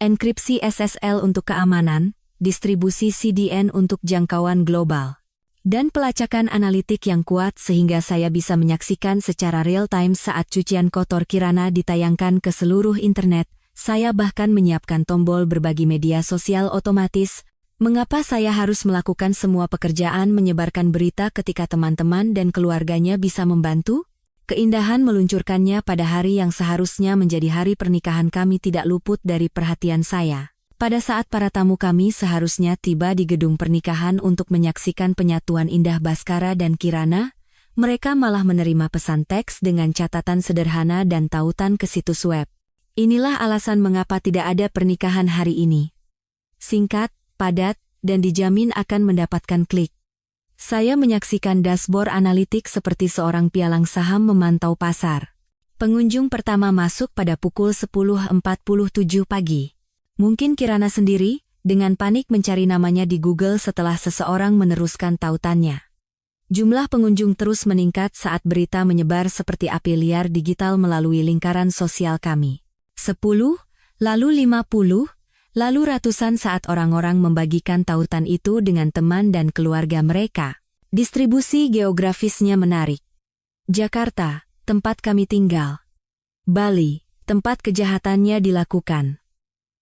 S1: Enkripsi SSL untuk keamanan, distribusi CDN untuk jangkauan global, dan pelacakan analitik yang kuat sehingga saya bisa menyaksikan secara real-time saat cucian kotor Kirana ditayangkan ke seluruh internet. Saya bahkan menyiapkan tombol berbagi media sosial otomatis. Mengapa saya harus melakukan semua pekerjaan menyebarkan berita ketika teman-teman dan keluarganya bisa membantu? Keindahan meluncurkannya pada hari yang seharusnya menjadi hari pernikahan kami tidak luput dari perhatian saya. Pada saat para tamu kami seharusnya tiba di gedung pernikahan untuk menyaksikan penyatuan indah Baskara dan Kirana, mereka malah menerima pesan teks dengan catatan sederhana dan tautan ke situs web. Inilah alasan mengapa tidak ada pernikahan hari ini. Singkat, padat, dan dijamin akan mendapatkan klik. Saya menyaksikan dashboard analitik seperti seorang pialang saham memantau pasar. Pengunjung pertama masuk pada pukul 10.47 pagi. Mungkin Kirana sendiri, dengan panik mencari namanya di Google setelah seseorang meneruskan tautannya. Jumlah pengunjung terus meningkat saat berita menyebar seperti api liar digital melalui lingkaran sosial kami. 10, lalu 50, Lalu ratusan saat orang-orang membagikan tautan itu dengan teman dan keluarga mereka. Distribusi geografisnya menarik. Jakarta, tempat kami tinggal. Bali, tempat kejahatannya dilakukan.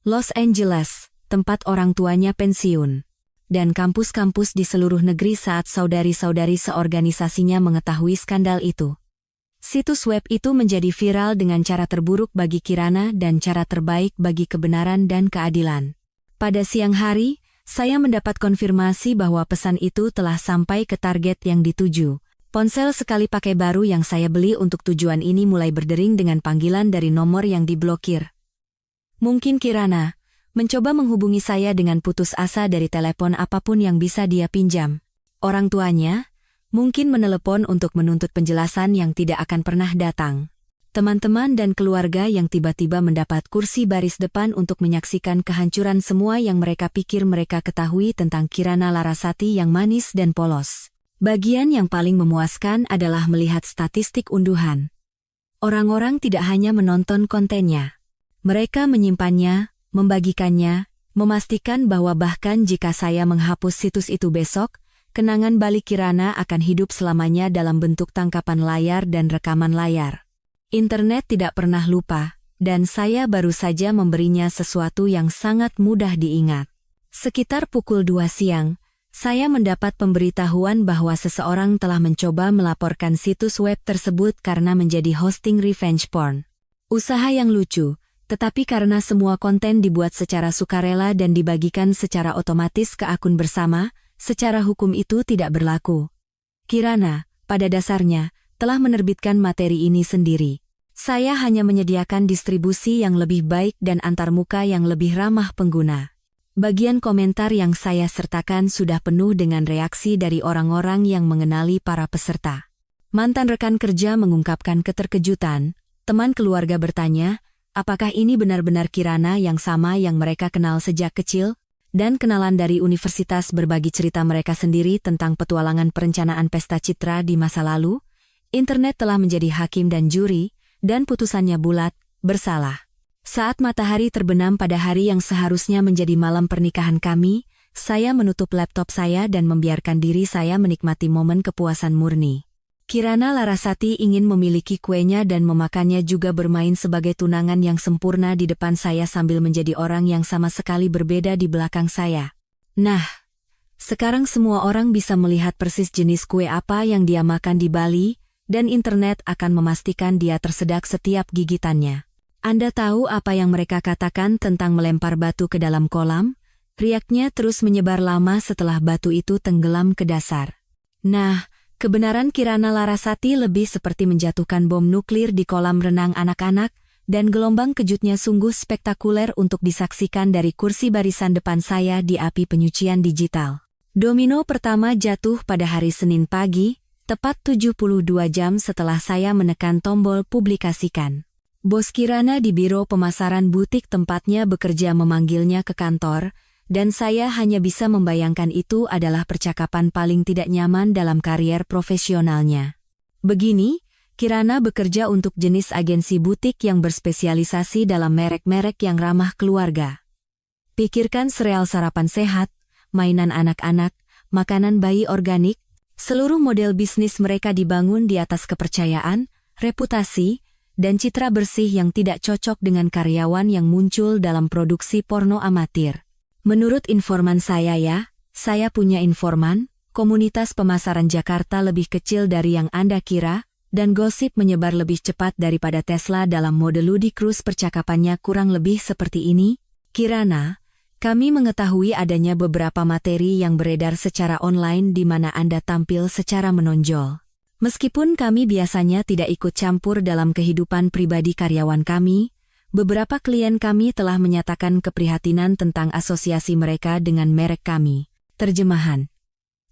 S1: Los Angeles, tempat orang tuanya pensiun. Dan kampus-kampus di seluruh negeri saat saudari-saudari seorganisasinya mengetahui skandal itu. Situs web itu menjadi viral dengan cara terburuk bagi Kirana dan cara terbaik bagi kebenaran dan keadilan. Pada siang hari, saya mendapat konfirmasi bahwa pesan itu telah sampai ke target yang dituju. Ponsel sekali pakai baru yang saya beli untuk tujuan ini mulai berdering dengan panggilan dari nomor yang diblokir. Mungkin Kirana mencoba menghubungi saya dengan putus asa dari telepon apapun yang bisa dia pinjam. Orang tuanya mungkin menelepon untuk menuntut penjelasan yang tidak akan pernah datang. Teman-teman dan keluarga yang tiba-tiba mendapat kursi baris depan untuk menyaksikan kehancuran semua yang mereka pikir mereka ketahui tentang Kirana Larasati yang manis dan polos. Bagian yang paling memuaskan adalah melihat statistik unduhan. Orang-orang tidak hanya menonton kontennya. Mereka menyimpannya, membagikannya, memastikan bahwa bahkan jika saya menghapus situs itu besok, kenangan balik Kirana akan hidup selamanya dalam bentuk tangkapan layar dan rekaman layar. Internet tidak pernah lupa, dan saya baru saja memberinya sesuatu yang sangat mudah diingat. Sekitar pukul 2 siang, saya mendapat pemberitahuan bahwa seseorang telah mencoba melaporkan situs web tersebut karena menjadi hosting revenge porn. Usaha yang lucu, tetapi karena semua konten dibuat secara sukarela dan dibagikan secara otomatis ke akun bersama, secara hukum itu tidak berlaku. Kirana, pada dasarnya, telah menerbitkan materi ini sendiri. Saya hanya menyediakan distribusi yang lebih baik dan antarmuka yang lebih ramah pengguna. Bagian komentar yang saya sertakan sudah penuh dengan reaksi dari orang-orang yang mengenali para peserta. Mantan rekan kerja mengungkapkan keterkejutan, teman keluarga bertanya, apakah ini benar-benar Kirana yang sama yang mereka kenal sejak kecil? Dan kenalan dari universitas berbagi cerita mereka sendiri tentang petualangan perencanaan pesta citra di masa lalu. Internet telah menjadi hakim dan juri, dan putusannya bulat, bersalah. Saat matahari terbenam pada hari yang seharusnya menjadi malam pernikahan kami, saya menutup laptop saya dan membiarkan diri saya menikmati momen kepuasan murni. Kirana Larasati ingin memiliki kuenya dan memakannya juga bermain sebagai tunangan yang sempurna di depan saya sambil menjadi orang yang sama sekali berbeda di belakang saya. Nah, sekarang semua orang bisa melihat persis jenis kue apa yang dia makan di Bali, dan internet akan memastikan dia tersedak setiap gigitannya. Anda tahu apa yang mereka katakan tentang melempar batu ke dalam kolam? Riaknya terus menyebar lama setelah batu itu tenggelam ke dasar. Nah, kebenaran Kirana Larasati lebih seperti menjatuhkan bom nuklir di kolam renang anak-anak, dan gelombang kejutnya sungguh spektakuler untuk disaksikan dari kursi barisan depan saya di api penyucian digital. Domino pertama jatuh pada hari Senin pagi, tepat 72 jam setelah saya menekan tombol publikasikan. Bos Kirana di biro pemasaran butik tempatnya bekerja memanggilnya ke kantor, dan saya hanya bisa membayangkan itu adalah percakapan paling tidak nyaman dalam karier profesionalnya. Begini, Kirana bekerja untuk jenis agensi butik yang berspesialisasi dalam merek-merek yang ramah keluarga. Pikirkan sereal sarapan sehat, mainan anak-anak, makanan bayi organik, seluruh model bisnis mereka dibangun di atas kepercayaan, reputasi, dan citra bersih yang tidak cocok dengan karyawan yang muncul dalam produksi porno amatir. Menurut informan saya punya informan, komunitas pemasaran Jakarta lebih kecil dari yang Anda kira, dan gosip menyebar lebih cepat daripada Tesla dalam mode ludicrous. Percakapannya kurang lebih seperti ini. Kirana, kami mengetahui adanya beberapa materi yang beredar secara online di mana Anda tampil secara menonjol. Meskipun kami biasanya tidak ikut campur dalam kehidupan pribadi karyawan kami, beberapa klien kami telah menyatakan keprihatinan tentang asosiasi mereka dengan merek kami. Terjemahan.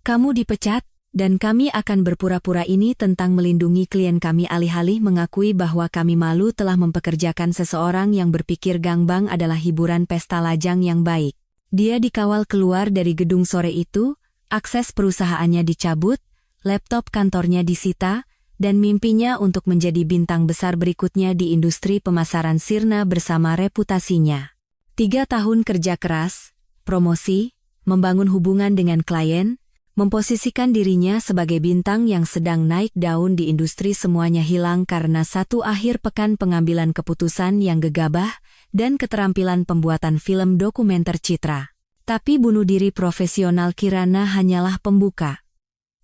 S1: Kamu dipecat, dan kami akan berpura-pura ini tentang melindungi klien kami alih-alih mengakui bahwa kami malu telah mempekerjakan seseorang yang berpikir gangbang adalah hiburan pesta lajang yang baik. Dia dikawal keluar dari gedung sore itu, akses perusahaannya dicabut, laptop kantornya disita, dan mimpinya untuk menjadi bintang besar berikutnya di industri pemasaran sirna bersama reputasinya. 3 tahun kerja keras, promosi, membangun hubungan dengan klien, memposisikan dirinya sebagai bintang yang sedang naik daun di industri semuanya hilang karena satu akhir pekan pengambilan keputusan yang gegabah dan keterampilan pembuatan film dokumenter citra. Tapi bunuh diri profesional Kirana hanyalah pembuka.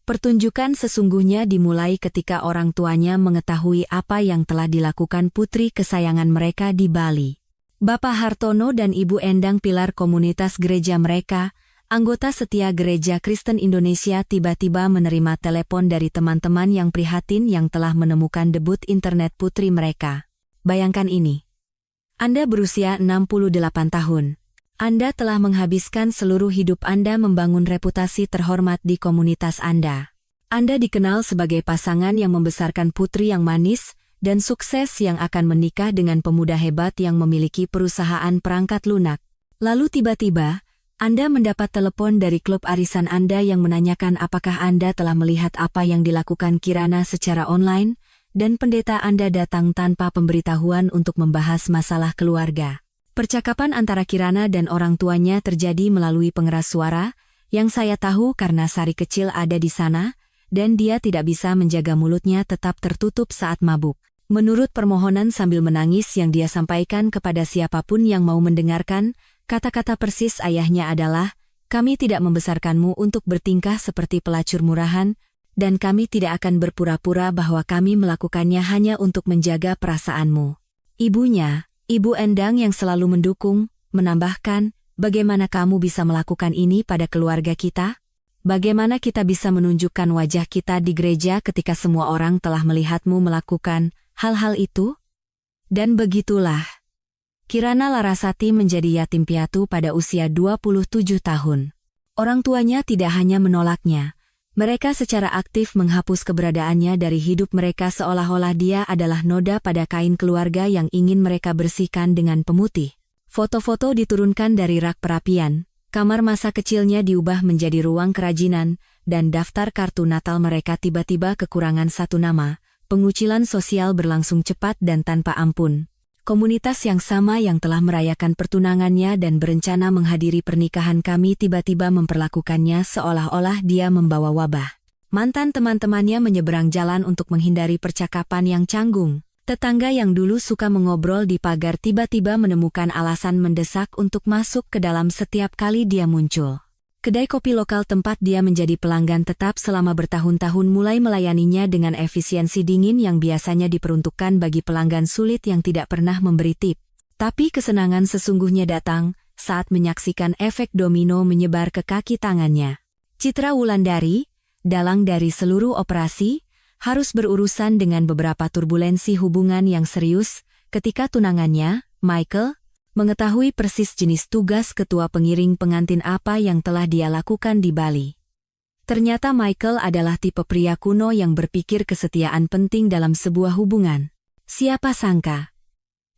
S1: Pertunjukan sesungguhnya dimulai ketika orang tuanya mengetahui apa yang telah dilakukan putri kesayangan mereka di Bali. Bapak Hartono dan Ibu Endang pilar komunitas gereja mereka, anggota setia Gereja Kristen Indonesia tiba-tiba menerima telepon dari teman-teman yang prihatin yang telah menemukan debut internet putri mereka. Bayangkan ini. Anda berusia 68 tahun. Anda telah menghabiskan seluruh hidup Anda membangun reputasi terhormat di komunitas Anda. Anda dikenal sebagai pasangan yang membesarkan putri yang manis dan sukses yang akan menikah dengan pemuda hebat yang memiliki perusahaan perangkat lunak. Lalu tiba-tiba, Anda mendapat telepon dari klub arisan Anda yang menanyakan apakah Anda telah melihat apa yang dilakukan Kirana secara online, dan pendeta Anda datang tanpa pemberitahuan untuk membahas masalah keluarga. Percakapan antara Kirana dan orang tuanya terjadi melalui pengeras suara, yang saya tahu karena Sari kecil ada di sana, dan dia tidak bisa menjaga mulutnya tetap tertutup saat mabuk. Menurut permohonan sambil menangis yang dia sampaikan kepada siapapun yang mau mendengarkan, kata-kata persis ayahnya adalah, "Kami tidak membesarkanmu untuk bertingkah seperti pelacur murahan, dan kami tidak akan berpura-pura bahwa kami melakukannya hanya untuk menjaga perasaanmu." Ibunya, Ibu Endang yang selalu mendukung, menambahkan, "Bagaimana kamu bisa melakukan ini pada keluarga kita? Bagaimana kita bisa menunjukkan wajah kita di gereja ketika semua orang telah melihatmu melakukan hal-hal itu?" Dan begitulah. Kirana Larasati menjadi yatim piatu pada usia 27 tahun. Orang tuanya tidak hanya menolaknya, mereka secara aktif menghapus keberadaannya dari hidup mereka seolah-olah dia adalah noda pada kain keluarga yang ingin mereka bersihkan dengan pemutih. Foto-foto diturunkan dari rak perapian, kamar masa kecilnya diubah menjadi ruang kerajinan, dan daftar kartu Natal mereka tiba-tiba kekurangan satu nama. Pengucilan sosial berlangsung cepat dan tanpa ampun. Komunitas yang sama yang telah merayakan pertunangannya dan berencana menghadiri pernikahan kami tiba-tiba memperlakukannya seolah-olah dia membawa wabah. Mantan teman-temannya menyeberang jalan untuk menghindari percakapan yang canggung. Tetangga yang dulu suka mengobrol di pagar tiba-tiba menemukan alasan mendesak untuk masuk ke dalam setiap kali dia muncul. Kedai kopi lokal tempat dia menjadi pelanggan tetap selama bertahun-tahun mulai melayaninya dengan efisiensi dingin yang biasanya diperuntukkan bagi pelanggan sulit yang tidak pernah memberi tip. Tapi kesenangan sesungguhnya datang saat menyaksikan efek domino menyebar ke kaki tangannya. Citra Wulandari, dalang dari seluruh operasi, harus berurusan dengan beberapa turbulensi hubungan yang serius ketika tunangannya, Michael, mengetahui persis jenis tugas ketua pengiring pengantin apa yang telah dia lakukan di Bali. Ternyata Michael adalah tipe pria kuno yang berpikir kesetiaan penting dalam sebuah hubungan. Siapa sangka?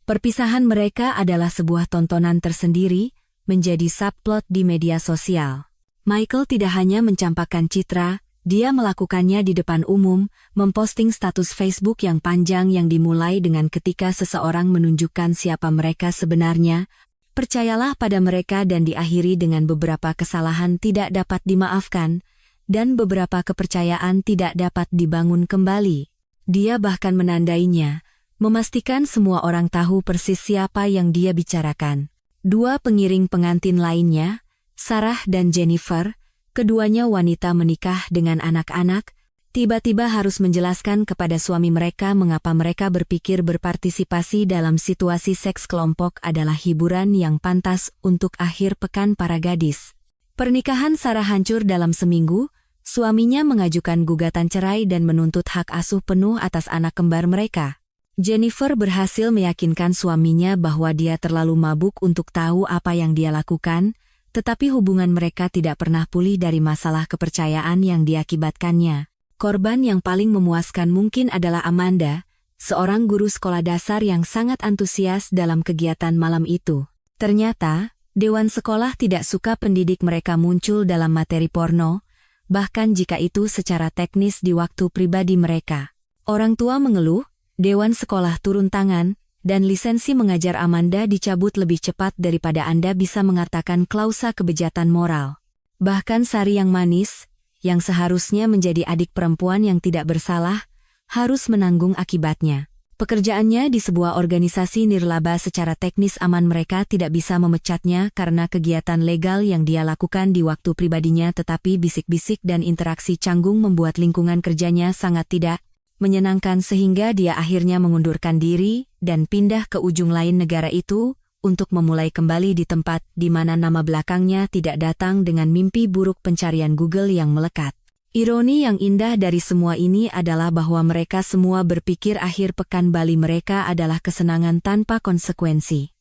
S1: Perpisahan mereka adalah sebuah tontonan tersendiri, menjadi subplot di media sosial. Michael tidak hanya mencampakkan citra, dia melakukannya di depan umum, memposting status Facebook yang panjang yang dimulai dengan ketika seseorang menunjukkan siapa mereka sebenarnya, percayalah pada mereka dan diakhiri dengan beberapa kesalahan tidak dapat dimaafkan, dan beberapa kepercayaan tidak dapat dibangun kembali. Dia bahkan menandainya, memastikan semua orang tahu persis siapa yang dia bicarakan. Dua pengiring pengantin lainnya, Sarah dan Jennifer, keduanya wanita menikah dengan anak-anak, tiba-tiba harus menjelaskan kepada suami mereka mengapa mereka berpikir berpartisipasi dalam situasi seks kelompok adalah hiburan yang pantas untuk akhir pekan para gadis. Pernikahan Sarah hancur dalam seminggu, suaminya mengajukan gugatan cerai dan menuntut hak asuh penuh atas anak kembar mereka. Jennifer berhasil meyakinkan suaminya bahwa dia terlalu mabuk untuk tahu apa yang dia lakukan, tetapi hubungan mereka tidak pernah pulih dari masalah kepercayaan yang diakibatkannya. Korban yang paling memuaskan mungkin adalah Amanda, seorang guru sekolah dasar yang sangat antusias dalam kegiatan malam itu. Ternyata, dewan sekolah tidak suka pendidik mereka muncul dalam materi porno, bahkan jika itu secara teknis di waktu pribadi mereka. Orang tua mengeluh, dewan sekolah turun tangan, dan lisensi mengajar Amanda dicabut lebih cepat daripada Anda bisa mengatakan klausa kebejatan moral. Bahkan Sari yang manis, yang seharusnya menjadi adik perempuan yang tidak bersalah, harus menanggung akibatnya. Pekerjaannya di sebuah organisasi nirlaba secara teknis aman, mereka tidak bisa memecatnya karena kegiatan legal yang dia lakukan di waktu pribadinya, tetapi bisik-bisik dan interaksi canggung membuat lingkungan kerjanya sangat tidak menyenangkan sehingga dia akhirnya mengundurkan diri dan pindah ke ujung lain negara itu untuk memulai kembali di tempat di mana nama belakangnya tidak datang dengan mimpi buruk pencarian Google yang melekat. Ironi yang indah dari semua ini adalah bahwa mereka semua berpikir akhir pekan Bali mereka adalah kesenangan tanpa konsekuensi.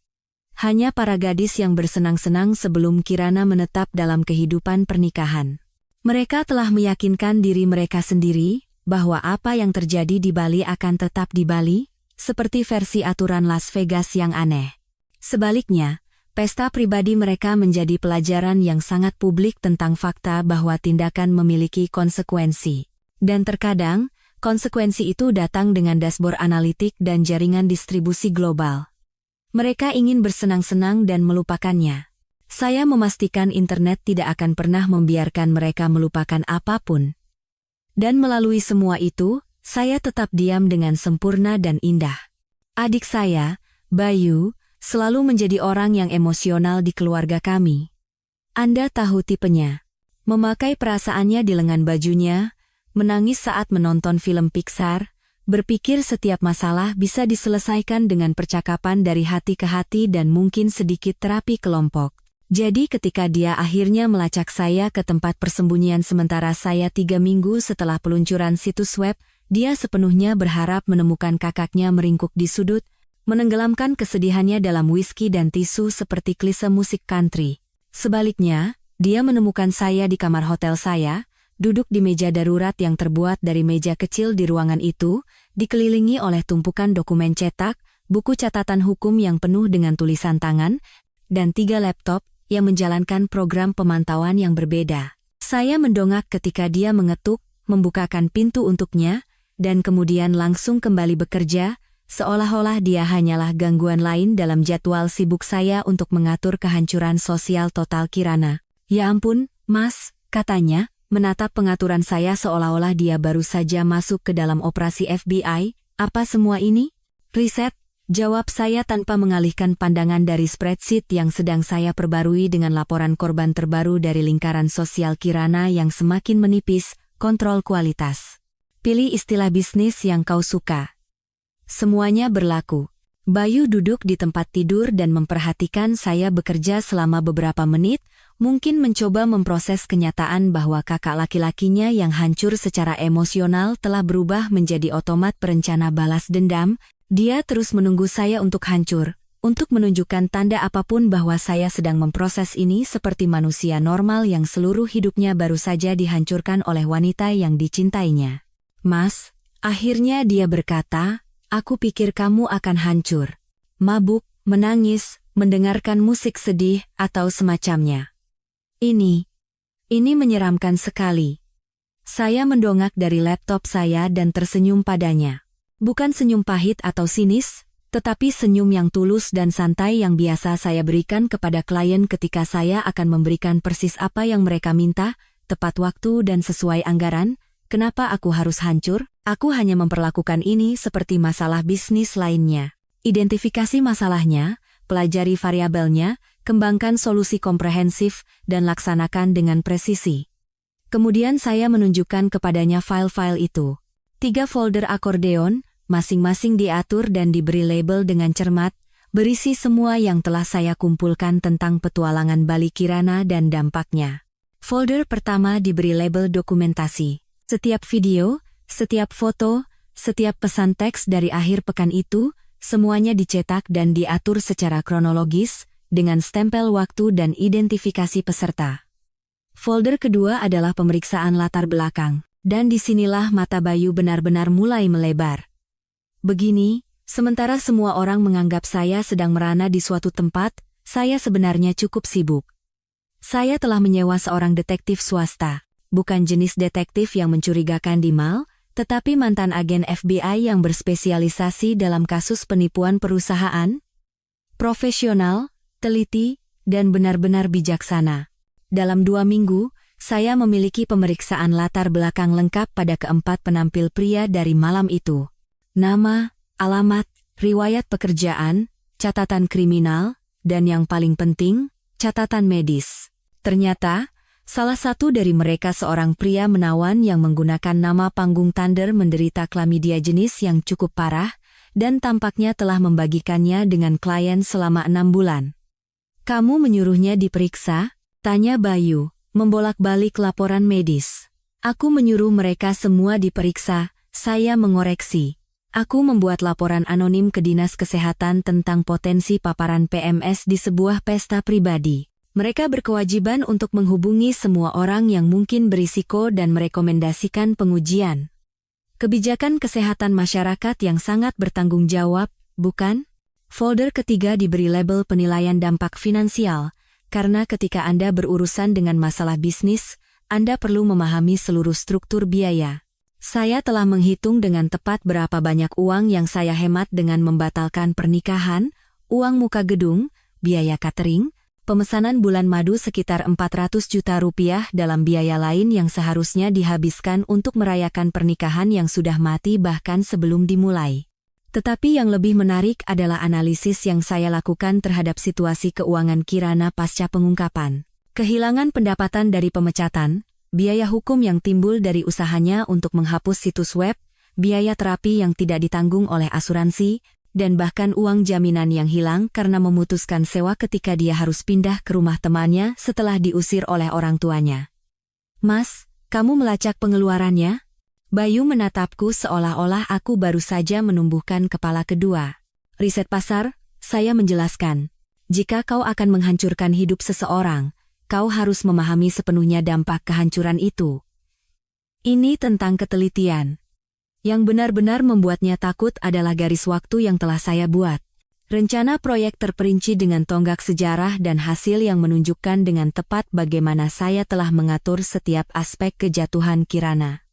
S1: Hanya para gadis yang bersenang-senang sebelum Kirana menetap dalam kehidupan pernikahan. Mereka telah meyakinkan diri mereka sendiri bahwa apa yang terjadi di Bali akan tetap di Bali, seperti versi aturan Las Vegas yang aneh. Sebaliknya, pesta pribadi mereka menjadi pelajaran yang sangat publik tentang fakta bahwa tindakan memiliki konsekuensi. Dan terkadang, konsekuensi itu datang dengan dashboard analitik dan jaringan distribusi global. Mereka ingin bersenang-senang dan melupakannya. Saya memastikan internet tidak akan pernah membiarkan mereka melupakan apapun. Dan melalui semua itu, saya tetap diam dengan sempurna dan indah. Adik saya, Bayu, selalu menjadi orang yang emosional di keluarga kami. Anda tahu tipenya. Memakai perasaannya di lengan bajunya, menangis saat menonton film Pixar, berpikir setiap masalah bisa diselesaikan dengan percakapan dari hati ke hati dan mungkin sedikit terapi kelompok. Jadi ketika dia akhirnya melacak saya ke tempat persembunyian sementara saya 3 minggu setelah peluncuran situs web, dia sepenuhnya berharap menemukan kakaknya meringkuk di sudut, menenggelamkan kesedihannya dalam whisky dan tisu seperti klise musik country. Sebaliknya, dia menemukan saya di kamar hotel saya, duduk di meja darurat yang terbuat dari meja kecil di ruangan itu, dikelilingi oleh tumpukan dokumen cetak, buku catatan hukum yang penuh dengan tulisan tangan, dan 3 laptop yang menjalankan program pemantauan yang berbeda. Saya mendongak ketika dia mengetuk, membukakan pintu untuknya, dan kemudian langsung kembali bekerja, seolah-olah dia hanyalah gangguan lain dalam jadwal sibuk saya untuk mengatur kehancuran sosial total Kirana. Ya ampun, Mas, katanya, menatap pengaturan saya seolah-olah dia baru saja masuk ke dalam operasi FBI. Apa semua ini? Riset, jawab saya tanpa mengalihkan pandangan dari spreadsheet yang sedang saya perbarui dengan laporan korban terbaru dari lingkaran sosial Kirana yang semakin menipis, kontrol kualitas. Pilih istilah bisnis yang kau suka. Semuanya berlaku. Bayu duduk di tempat tidur dan memperhatikan saya bekerja selama beberapa menit, mungkin mencoba memproses kenyataan bahwa kakak laki-lakinya yang hancur secara emosional telah berubah menjadi otomat perencana balas dendam. Dia terus menunggu saya untuk hancur, untuk menunjukkan tanda apapun bahwa saya sedang memproses ini seperti manusia normal yang seluruh hidupnya baru saja dihancurkan oleh wanita yang dicintainya. Mas, akhirnya dia berkata, aku pikir kamu akan hancur. Mabuk, menangis, mendengarkan musik sedih, atau semacamnya. Ini menyeramkan sekali. Saya mendongak dari laptop saya dan tersenyum padanya. Bukan senyum pahit atau sinis, tetapi senyum yang tulus dan santai yang biasa saya berikan kepada klien ketika saya akan memberikan persis apa yang mereka minta, tepat waktu dan sesuai anggaran. Kenapa aku harus hancur? Aku hanya memperlakukan ini seperti masalah bisnis lainnya. Identifikasi masalahnya, pelajari variabelnya, kembangkan solusi komprehensif, dan laksanakan dengan presisi. Kemudian saya menunjukkan kepadanya file-file itu. 3 folder akordeon, masing-masing diatur dan diberi label dengan cermat, berisi semua yang telah saya kumpulkan tentang petualangan Bali Kirana dan dampaknya. Folder pertama diberi label dokumentasi. Setiap video, setiap foto, setiap pesan teks dari akhir pekan itu, semuanya dicetak dan diatur secara kronologis, dengan stempel waktu dan identifikasi peserta. Folder kedua adalah pemeriksaan latar belakang, dan disinilah mata Bayu benar-benar mulai melebar. Begini, sementara semua orang menganggap saya sedang merana di suatu tempat, saya sebenarnya cukup sibuk. Saya telah menyewa seorang detektif swasta. Bukan jenis detektif yang mencurigakan di mall, Tetapi mantan agen FBI yang berspesialisasi dalam kasus penipuan perusahaan, profesional, teliti, dan benar-benar bijaksana. Dalam 2 minggu, saya memiliki pemeriksaan latar belakang lengkap pada keempat penampil pria dari malam itu. Nama, alamat, riwayat pekerjaan, catatan kriminal, dan yang paling penting, catatan medis. Ternyata, salah satu dari mereka seorang pria menawan yang menggunakan nama panggung Thunder menderita klamidia jenis yang cukup parah, dan tampaknya telah membagikannya dengan klien selama 6 bulan. "Kamu menyuruhnya diperiksa?" tanya Bayu, membolak-balik laporan medis. "Aku menyuruh mereka semua diperiksa," saya mengoreksi. "Aku membuat laporan anonim ke Dinas Kesehatan tentang potensi paparan PMS di sebuah pesta pribadi. Mereka berkewajiban untuk menghubungi semua orang yang mungkin berisiko dan merekomendasikan pengujian. Kebijakan kesehatan masyarakat yang sangat bertanggung jawab, bukan?" Folder ketiga diberi label penilaian dampak finansial, karena ketika Anda berurusan dengan masalah bisnis, Anda perlu memahami seluruh struktur biaya. Saya telah menghitung dengan tepat berapa banyak uang yang saya hemat dengan membatalkan pernikahan, uang muka gedung, biaya catering, pemesanan bulan madu sekitar 400 juta rupiah dalam biaya lain yang seharusnya dihabiskan untuk merayakan pernikahan yang sudah mati bahkan sebelum dimulai. Tetapi yang lebih menarik adalah analisis yang saya lakukan terhadap situasi keuangan Kirana pasca pengungkapan. Kehilangan pendapatan dari pemecatan, biaya hukum yang timbul dari usahanya untuk menghapus situs web, biaya terapi yang tidak ditanggung oleh asuransi, dan bahkan uang jaminan yang hilang karena memutuskan sewa ketika dia harus pindah ke rumah temannya setelah diusir oleh orang tuanya. "Mas, kamu melacak pengeluarannya?" Bayu menatapku seolah-olah aku baru saja menumbuhkan kepala kedua. "Riset pasar," saya menjelaskan. "Jika kau akan menghancurkan hidup seseorang, kau harus memahami sepenuhnya dampak kehancuran itu. Ini tentang ketelitian. Yang benar-benar membuatnya takut adalah garis waktu yang telah saya buat. Rencana proyek terperinci dengan tonggak sejarah dan hasil yang menunjukkan dengan tepat bagaimana saya telah mengatur setiap aspek kejatuhan Kirana.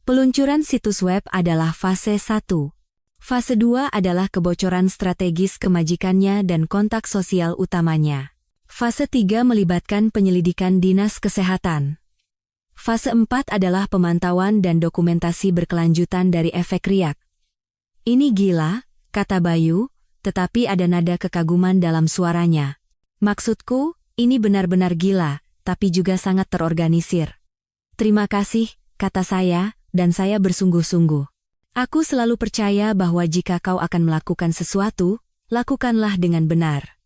S1: Peluncuran situs web adalah fase 1. Fase 2 adalah kebocoran strategis kemajikannya dan kontak sosial utamanya. Fase 3 melibatkan penyelidikan Dinas Kesehatan. Fase 4 adalah pemantauan dan dokumentasi berkelanjutan dari efek riak. "Ini gila," kata Bayu, tetapi ada nada kekaguman dalam suaranya. "Maksudku, ini benar-benar gila, tapi juga sangat terorganisir." "Terima kasih," kata saya, dan saya bersungguh-sungguh. "Aku selalu percaya bahwa jika kau akan melakukan sesuatu, lakukanlah dengan benar."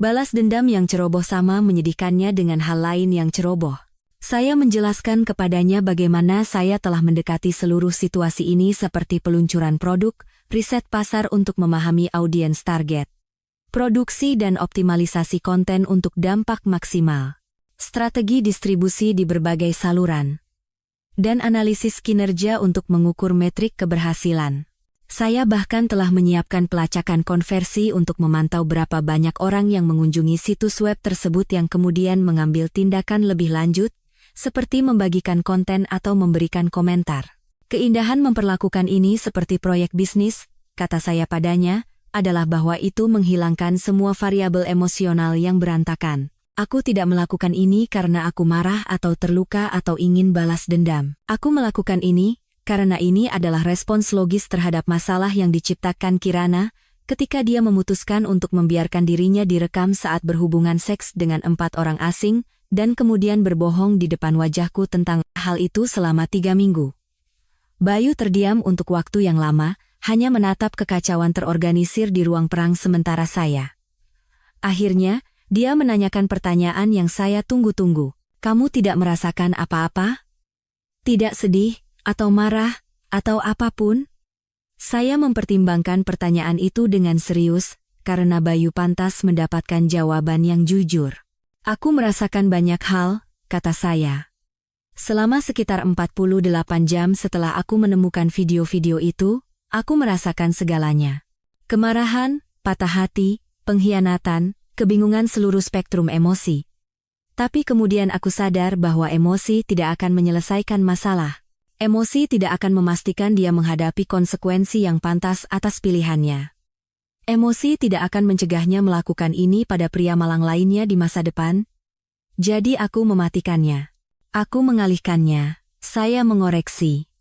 S1: Balas dendam yang ceroboh sama menyedihkannya dengan hal lain yang ceroboh. Saya menjelaskan kepadanya bagaimana saya telah mendekati seluruh situasi ini seperti peluncuran produk, riset pasar untuk memahami audiens target, produksi dan optimalisasi konten untuk dampak maksimal, strategi distribusi di berbagai saluran, dan analisis kinerja untuk mengukur metrik keberhasilan. Saya bahkan telah menyiapkan pelacakan konversi untuk memantau berapa banyak orang yang mengunjungi situs web tersebut yang kemudian mengambil tindakan lebih lanjut, seperti membagikan konten atau memberikan komentar. "Keindahan memperlakukan ini seperti proyek bisnis," kata saya padanya, "adalah bahwa itu menghilangkan semua variabel emosional yang berantakan. Aku tidak melakukan ini karena aku marah atau terluka atau ingin balas dendam. Aku melakukan ini karena ini adalah respons logis terhadap masalah yang diciptakan Kirana ketika dia memutuskan untuk membiarkan dirinya direkam saat berhubungan seks dengan 4 orang asing, dan kemudian berbohong di depan wajahku tentang hal itu selama 3 minggu. Bayu terdiam untuk waktu yang lama, hanya menatap kekacauan terorganisir di ruang perang sementara saya. Akhirnya, dia menanyakan pertanyaan yang saya tunggu-tunggu. "Kamu tidak merasakan apa-apa? Tidak sedih, atau marah, atau apapun?" Saya mempertimbangkan pertanyaan itu dengan serius, karena Bayu pantas mendapatkan jawaban yang jujur. "Aku merasakan banyak hal," kata saya. "Selama sekitar 48 jam setelah aku menemukan video-video itu, aku merasakan segalanya. Kemarahan, patah hati, pengkhianatan, kebingungan seluruh spektrum emosi. Tapi kemudian aku sadar bahwa emosi tidak akan menyelesaikan masalah. Emosi tidak akan memastikan dia menghadapi konsekuensi yang pantas atas pilihannya. Emosi tidak akan mencegahnya melakukan ini pada pria malang lainnya di masa depan. Jadi aku mematikannya. Aku mengalihkannya. Saya mengoreksi.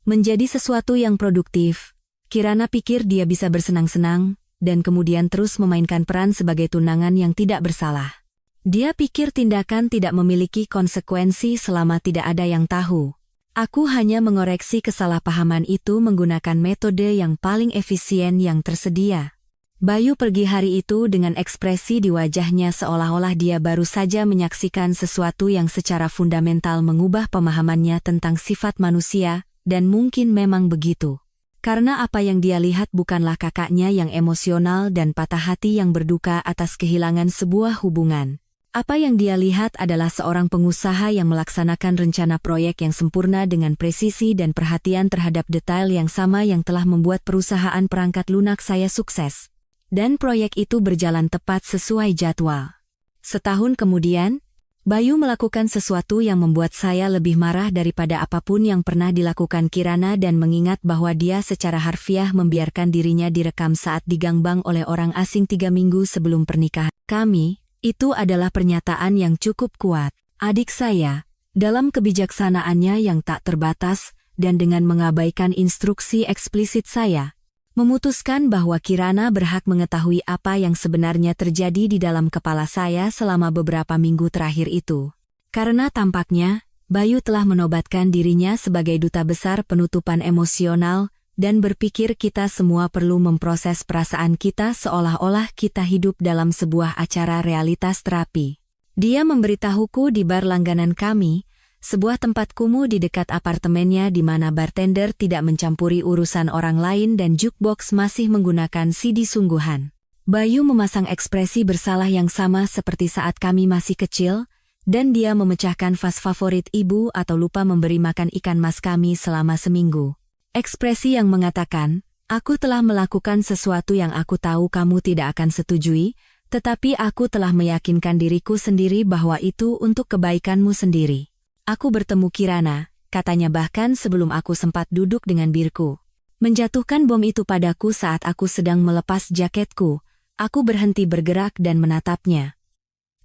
S1: Menjadi sesuatu yang produktif. Kirana pikir dia bisa bersenang-senang, dan kemudian terus memainkan peran sebagai tunangan yang tidak bersalah. Dia pikir tindakan tidak memiliki konsekuensi selama tidak ada yang tahu. Aku hanya mengoreksi kesalahpahaman itu menggunakan metode yang paling efisien yang tersedia. Bayu pergi hari itu dengan ekspresi di wajahnya seolah-olah dia baru saja menyaksikan sesuatu yang secara fundamental mengubah pemahamannya tentang sifat manusia, dan mungkin memang begitu. Karena apa yang dia lihat bukanlah kakaknya yang emosional dan patah hati yang berduka atas kehilangan sebuah hubungan. Apa yang dia lihat adalah seorang pengusaha yang melaksanakan rencana proyek yang sempurna dengan presisi dan perhatian terhadap detail yang sama yang telah membuat perusahaan perangkat lunak saya sukses. Dan proyek itu berjalan tepat sesuai jadwal. Setahun kemudian, Bayu melakukan sesuatu yang membuat saya lebih marah daripada apapun yang pernah dilakukan Kirana dan mengingat bahwa dia secara harfiah membiarkan dirinya direkam saat digangbang oleh orang asing 3 minggu sebelum pernikahan kami. Itu adalah pernyataan yang cukup kuat. Adik saya, dalam kebijaksanaannya yang tak terbatas, dan dengan mengabaikan instruksi eksplisit saya, memutuskan bahwa Kirana berhak mengetahui apa yang sebenarnya terjadi di dalam kepala saya selama beberapa minggu terakhir itu. Karena tampaknya, Bayu telah menobatkan dirinya sebagai duta besar penutupan emosional, dan berpikir kita semua perlu memproses perasaan kita seolah-olah kita hidup dalam sebuah acara realitas terapi. Dia memberitahuku di bar langganan kami, sebuah tempat kumuh di dekat apartemennya di mana bartender tidak mencampuri urusan orang lain dan jukebox masih menggunakan CD sungguhan. Bayu memasang ekspresi bersalah yang sama seperti saat kami masih kecil, dan dia memecahkan vas favorit ibu atau lupa memberi makan ikan mas kami selama seminggu. Ekspresi yang mengatakan, aku telah melakukan sesuatu yang aku tahu kamu tidak akan setujui, tetapi aku telah meyakinkan diriku sendiri bahwa itu untuk kebaikanmu sendiri. Aku bertemu Kirana, katanya bahkan sebelum aku sempat duduk dengan birku. Menjatuhkan bom itu padaku saat aku sedang melepas jaketku. Aku berhenti bergerak dan menatapnya.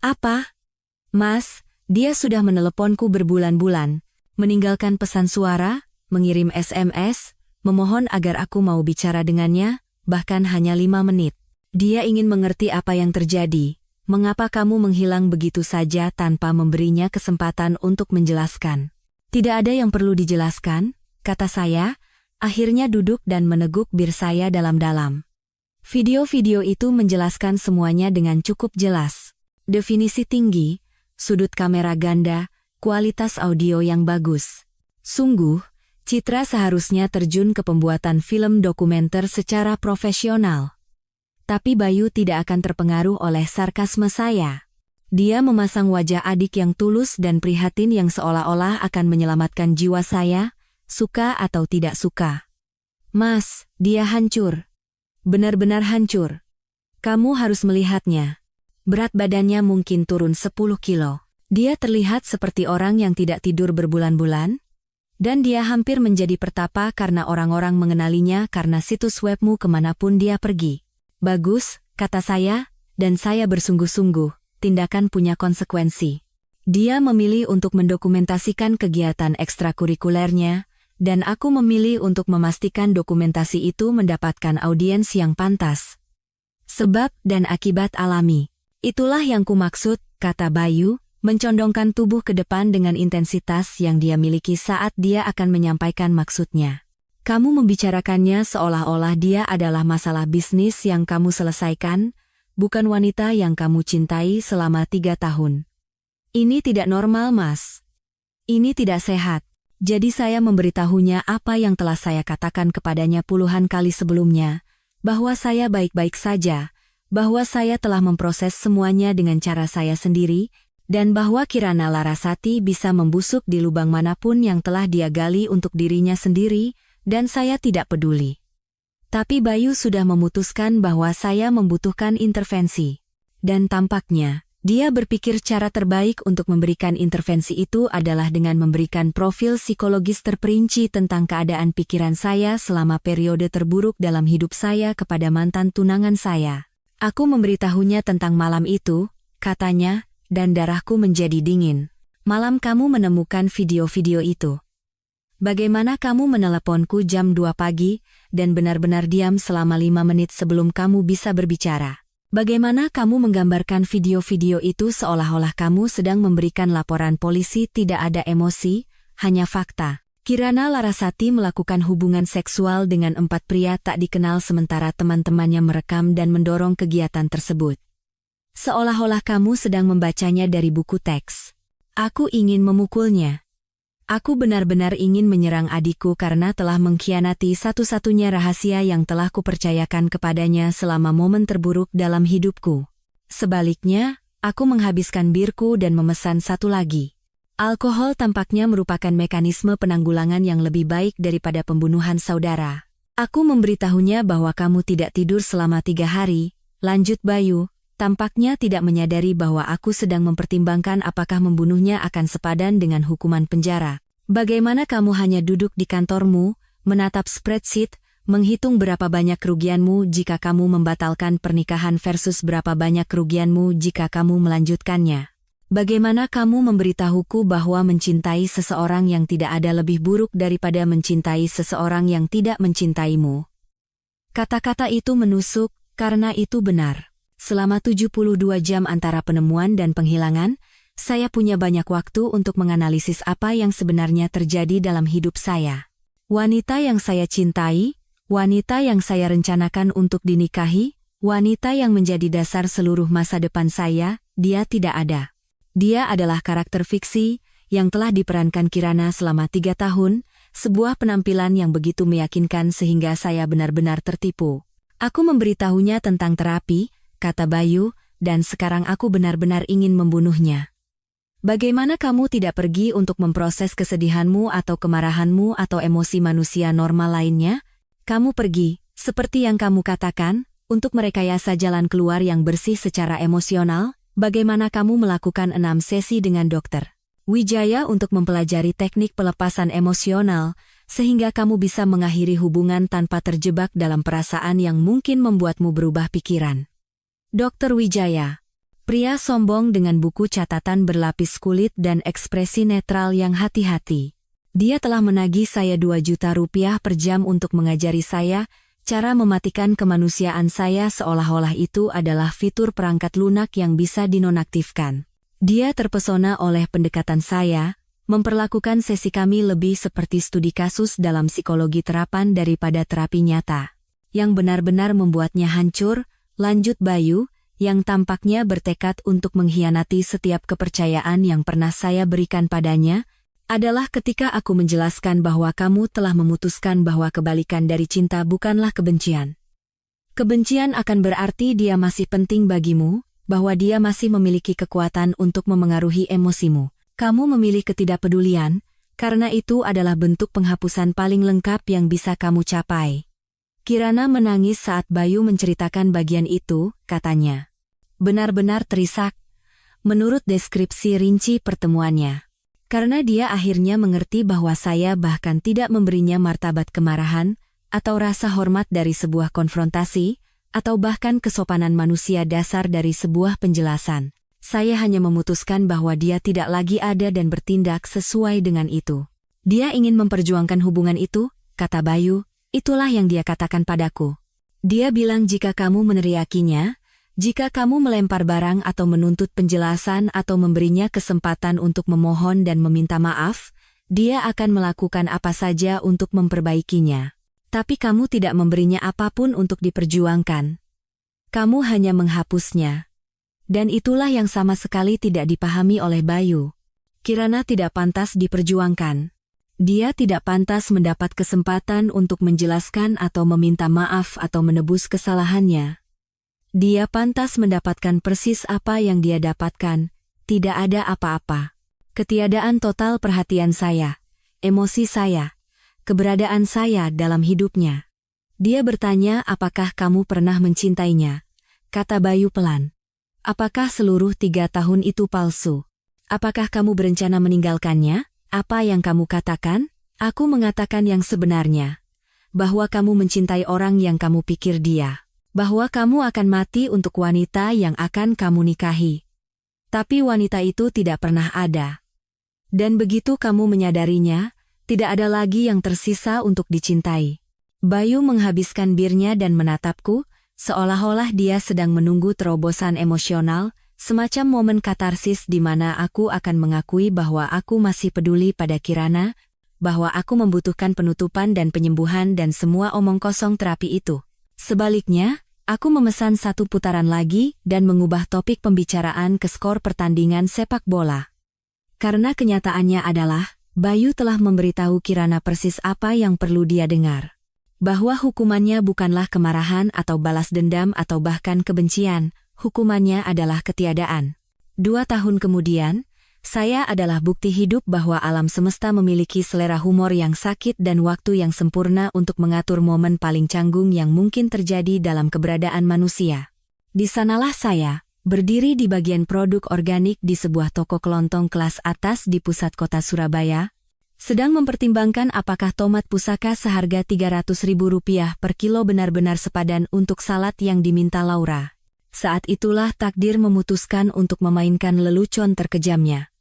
S1: Apa? Mas, dia sudah meneleponku berbulan-bulan, meninggalkan pesan suara, mengirim SMS, memohon agar aku mau bicara dengannya, bahkan hanya 5 menit. Dia ingin mengerti apa yang terjadi. Mengapa kamu menghilang begitu saja tanpa memberinya kesempatan untuk menjelaskan? Tidak ada yang perlu dijelaskan, kata saya, akhirnya duduk dan meneguk bir saya dalam-dalam. Video-video itu menjelaskan semuanya dengan cukup jelas. Definisi tinggi, sudut kamera ganda, kualitas audio yang bagus. Sungguh, Citra seharusnya terjun ke pembuatan film dokumenter secara profesional. Tapi Bayu tidak akan terpengaruh oleh sarkasme saya. Dia memasang wajah adik yang tulus dan prihatin yang seolah-olah akan menyelamatkan jiwa saya, suka atau tidak suka. Mas, dia hancur. Benar-benar hancur. Kamu harus melihatnya. Berat badannya mungkin turun 10 kilo. Dia terlihat seperti orang yang tidak tidur berbulan-bulan. Dan dia hampir menjadi pertapa karena orang-orang mengenalinya karena situs webmu kemanapun dia pergi. Bagus, kata saya, dan saya bersungguh-sungguh, tindakan punya konsekuensi. Dia memilih untuk mendokumentasikan kegiatan ekstrakurikulernya, dan aku memilih untuk memastikan dokumentasi itu mendapatkan audiens yang pantas. Sebab dan akibat alami. Itulah yang kumaksud, kata Bayu, mencondongkan tubuh ke depan dengan intensitas yang dia miliki saat dia akan menyampaikan maksudnya. Kamu membicarakannya seolah-olah dia adalah masalah bisnis yang kamu selesaikan, bukan wanita yang kamu cintai selama 3 tahun. Ini tidak normal, Mas. Ini tidak sehat. Jadi saya memberitahunya apa yang telah saya katakan kepadanya puluhan kali sebelumnya, bahwa saya baik-baik saja, bahwa saya telah memproses semuanya dengan cara saya sendiri, dan bahwa Kirana Larasati bisa membusuk di lubang manapun yang telah dia gali untuk dirinya sendiri, dan saya tidak peduli. Tapi Bayu sudah memutuskan bahwa saya membutuhkan intervensi. Dan tampaknya, Dia berpikir cara terbaik untuk memberikan intervensi itu adalah dengan memberikan profil psikologis terperinci tentang keadaan pikiran saya selama periode terburuk dalam hidup saya kepada mantan tunangan saya. Aku memberitahunya tentang malam itu, katanya, dan darahku menjadi dingin. Malam kamu menemukan video-video itu. Bagaimana kamu meneleponku jam 2 pagi dan benar-benar diam selama 5 menit sebelum kamu bisa berbicara? Bagaimana kamu menggambarkan video-video itu seolah-olah kamu sedang memberikan laporan polisi tidak ada emosi, hanya fakta? Kirana Larasati melakukan hubungan seksual dengan 4 pria tak dikenal sementara teman-temannya merekam dan mendorong kegiatan tersebut. Seolah-olah kamu sedang membacanya dari buku teks. Aku ingin memukulnya. Aku benar-benar ingin menyerang adikku karena telah mengkhianati satu-satunya rahasia yang telah kupercayakan kepadanya selama momen terburuk dalam hidupku. Sebaliknya, aku menghabiskan birku dan memesan satu lagi. Alkohol tampaknya merupakan mekanisme penanggulangan yang lebih baik daripada pembunuhan saudara. Aku memberitahunya bahwa kamu tidak tidur selama 3 hari, lanjut Bayu, tampaknya tidak menyadari bahwa aku sedang mempertimbangkan apakah membunuhnya akan sepadan dengan hukuman penjara. Bagaimana kamu hanya duduk di kantormu, menatap spreadsheet, menghitung berapa banyak kerugianmu jika kamu membatalkan pernikahan versus berapa banyak kerugianmu jika kamu melanjutkannya. Bagaimana kamu memberitahuku bahwa mencintai seseorang yang tidak ada lebih buruk daripada mencintai seseorang yang tidak mencintaimu? Kata-kata itu menusuk, karena itu benar. Selama 72 jam antara penemuan dan penghilangan, saya punya banyak waktu untuk menganalisis apa yang sebenarnya terjadi dalam hidup saya. Wanita yang saya cintai, wanita yang saya rencanakan untuk dinikahi, wanita yang menjadi dasar seluruh masa depan saya, dia tidak ada. Dia adalah karakter fiksi yang telah diperankan Kirana selama 3 tahun, sebuah penampilan yang begitu meyakinkan sehingga saya benar-benar tertipu. Aku memberitahunya tentang terapi, kata Bayu, dan sekarang aku benar-benar ingin membunuhnya. Bagaimana kamu tidak pergi untuk memproses kesedihanmu atau kemarahanmu atau emosi manusia normal lainnya? Kamu pergi, seperti yang kamu katakan, untuk merekayasa jalan keluar yang bersih secara emosional. Bagaimana kamu melakukan 6 sesi dengan dokter Wijaya untuk mempelajari teknik pelepasan emosional, sehingga kamu bisa mengakhiri hubungan tanpa terjebak dalam perasaan yang mungkin membuatmu berubah pikiran. Dr. Wijaya, pria sombong dengan buku catatan berlapis kulit dan ekspresi netral yang hati-hati. Dia telah menagih saya 2 juta rupiah per jam untuk mengajari saya cara mematikan kemanusiaan saya seolah-olah itu adalah fitur perangkat lunak yang bisa dinonaktifkan. Dia terpesona oleh pendekatan saya, memperlakukan sesi kami lebih seperti studi kasus dalam psikologi terapan daripada terapi nyata. Yang benar-benar membuatnya hancur, lanjut Bayu, yang tampaknya bertekad untuk mengkhianati setiap kepercayaan yang pernah saya berikan padanya, adalah ketika aku menjelaskan bahwa kamu telah memutuskan bahwa kebalikan dari cinta bukanlah kebencian. Kebencian akan berarti dia masih penting bagimu, bahwa dia masih memiliki kekuatan untuk memengaruhi emosimu. Kamu memilih ketidakpedulian, karena itu adalah bentuk penghapusan paling lengkap yang bisa kamu capai. Kirana menangis saat Bayu menceritakan bagian itu, katanya. Benar-benar terisak, menurut deskripsi rinci pertemuannya. Karena dia akhirnya mengerti bahwa saya bahkan tidak memberinya martabat kemarahan, atau rasa hormat dari sebuah konfrontasi, atau bahkan kesopanan manusia dasar dari sebuah penjelasan. Saya hanya memutuskan bahwa dia tidak lagi ada dan bertindak sesuai dengan itu. Dia ingin memperjuangkan hubungan itu, kata Bayu. Itulah yang dia katakan padaku. Dia bilang jika kamu meneriakinya, jika kamu melempar barang atau menuntut penjelasan atau memberinya kesempatan untuk memohon dan meminta maaf, dia akan melakukan apa saja untuk memperbaikinya. Tapi kamu tidak memberinya apapun untuk diperjuangkan. Kamu hanya menghapusnya. Dan itulah yang sama sekali tidak dipahami oleh Bayu. Kirana tidak pantas diperjuangkan. Dia tidak pantas mendapat kesempatan untuk menjelaskan atau meminta maaf atau menebus kesalahannya. Dia pantas mendapatkan persis apa yang dia dapatkan, tidak ada apa-apa. Ketiadaan total perhatian saya, emosi saya, keberadaan saya dalam hidupnya. Dia bertanya apakah kamu pernah mencintainya, kata Bayu pelan. Apakah seluruh 3 tahun itu palsu? Apakah kamu berencana meninggalkannya? Apa yang kamu katakan? Aku mengatakan yang sebenarnya. Bahwa kamu mencintai orang yang kamu pikir dia. Bahwa kamu akan mati untuk wanita yang akan kamu nikahi. Tapi wanita itu tidak pernah ada. Dan begitu kamu menyadarinya, tidak ada lagi yang tersisa untuk dicintai. Bayu menghabiskan birnya dan menatapku, seolah-olah dia sedang menunggu terobosan emosional, semacam momen katarsis di mana aku akan mengakui bahwa aku masih peduli pada Kirana, bahwa aku membutuhkan penutupan dan penyembuhan dan semua omong kosong terapi itu. Sebaliknya, aku memesan 1 putaran lagi dan mengubah topik pembicaraan ke skor pertandingan sepak bola. Karena kenyataannya adalah, Bayu telah memberitahu Kirana persis apa yang perlu dia dengar. Bahwa hukumannya bukanlah kemarahan atau balas dendam atau bahkan kebencian, hukumannya adalah ketiadaan. 2 tahun kemudian, saya adalah bukti hidup bahwa alam semesta memiliki selera humor yang sakit dan waktu yang sempurna untuk mengatur momen paling canggung yang mungkin terjadi dalam keberadaan manusia. Di sanalah saya, berdiri di bagian produk organik di sebuah toko kelontong kelas atas di pusat kota Surabaya, sedang mempertimbangkan apakah tomat pusaka seharga Rp300.000 per kilo benar-benar sepadan untuk salad yang diminta Laura. Saat itulah takdir memutuskan untuk memainkan lelucon terkejamnya.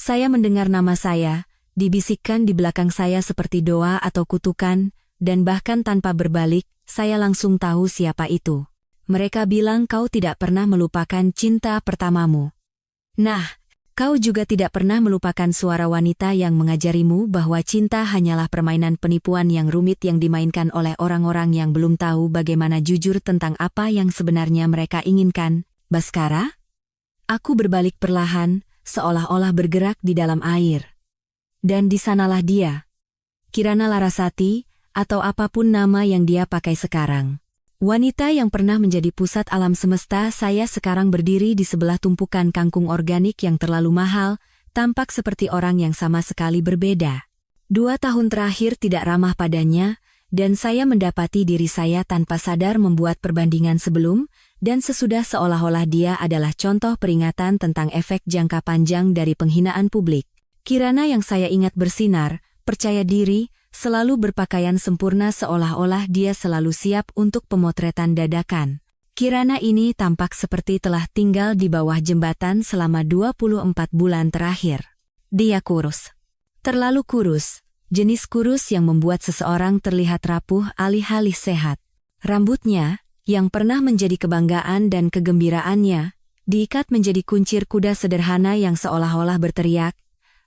S1: Saya mendengar nama saya, dibisikkan di belakang saya seperti doa atau kutukan, dan bahkan tanpa berbalik, saya langsung tahu siapa itu. Mereka bilang kau tidak pernah melupakan cinta pertamamu. Nah, kau juga tidak pernah melupakan suara wanita yang mengajarimu bahwa cinta hanyalah permainan penipuan yang rumit yang dimainkan oleh orang-orang yang belum tahu bagaimana jujur tentang apa yang sebenarnya mereka inginkan. Baskara? Aku berbalik perlahan, seolah-olah bergerak di dalam air. Dan di sanalah dia. Kirana Larasati, atau apapun nama yang dia pakai sekarang. Wanita yang pernah menjadi pusat alam semesta, saya sekarang berdiri di sebelah tumpukan kangkung organik yang terlalu mahal, tampak seperti orang yang sama sekali berbeda. 2 tahun terakhir tidak ramah padanya, dan saya mendapati diri saya tanpa sadar membuat perbandingan sebelum dan sesudah seolah-olah dia adalah contoh peringatan tentang efek jangka panjang dari penghinaan publik. Kirana yang saya ingat bersinar, percaya diri, selalu berpakaian sempurna seolah-olah dia selalu siap untuk pemotretan dadakan. Kirana ini tampak seperti telah tinggal di bawah jembatan selama 24 bulan terakhir. Dia kurus. Terlalu kurus, jenis kurus yang membuat seseorang terlihat rapuh alih-alih sehat. Rambutnya, yang pernah menjadi kebanggaan dan kegembiraannya, diikat menjadi kuncir kuda sederhana yang seolah-olah berteriak,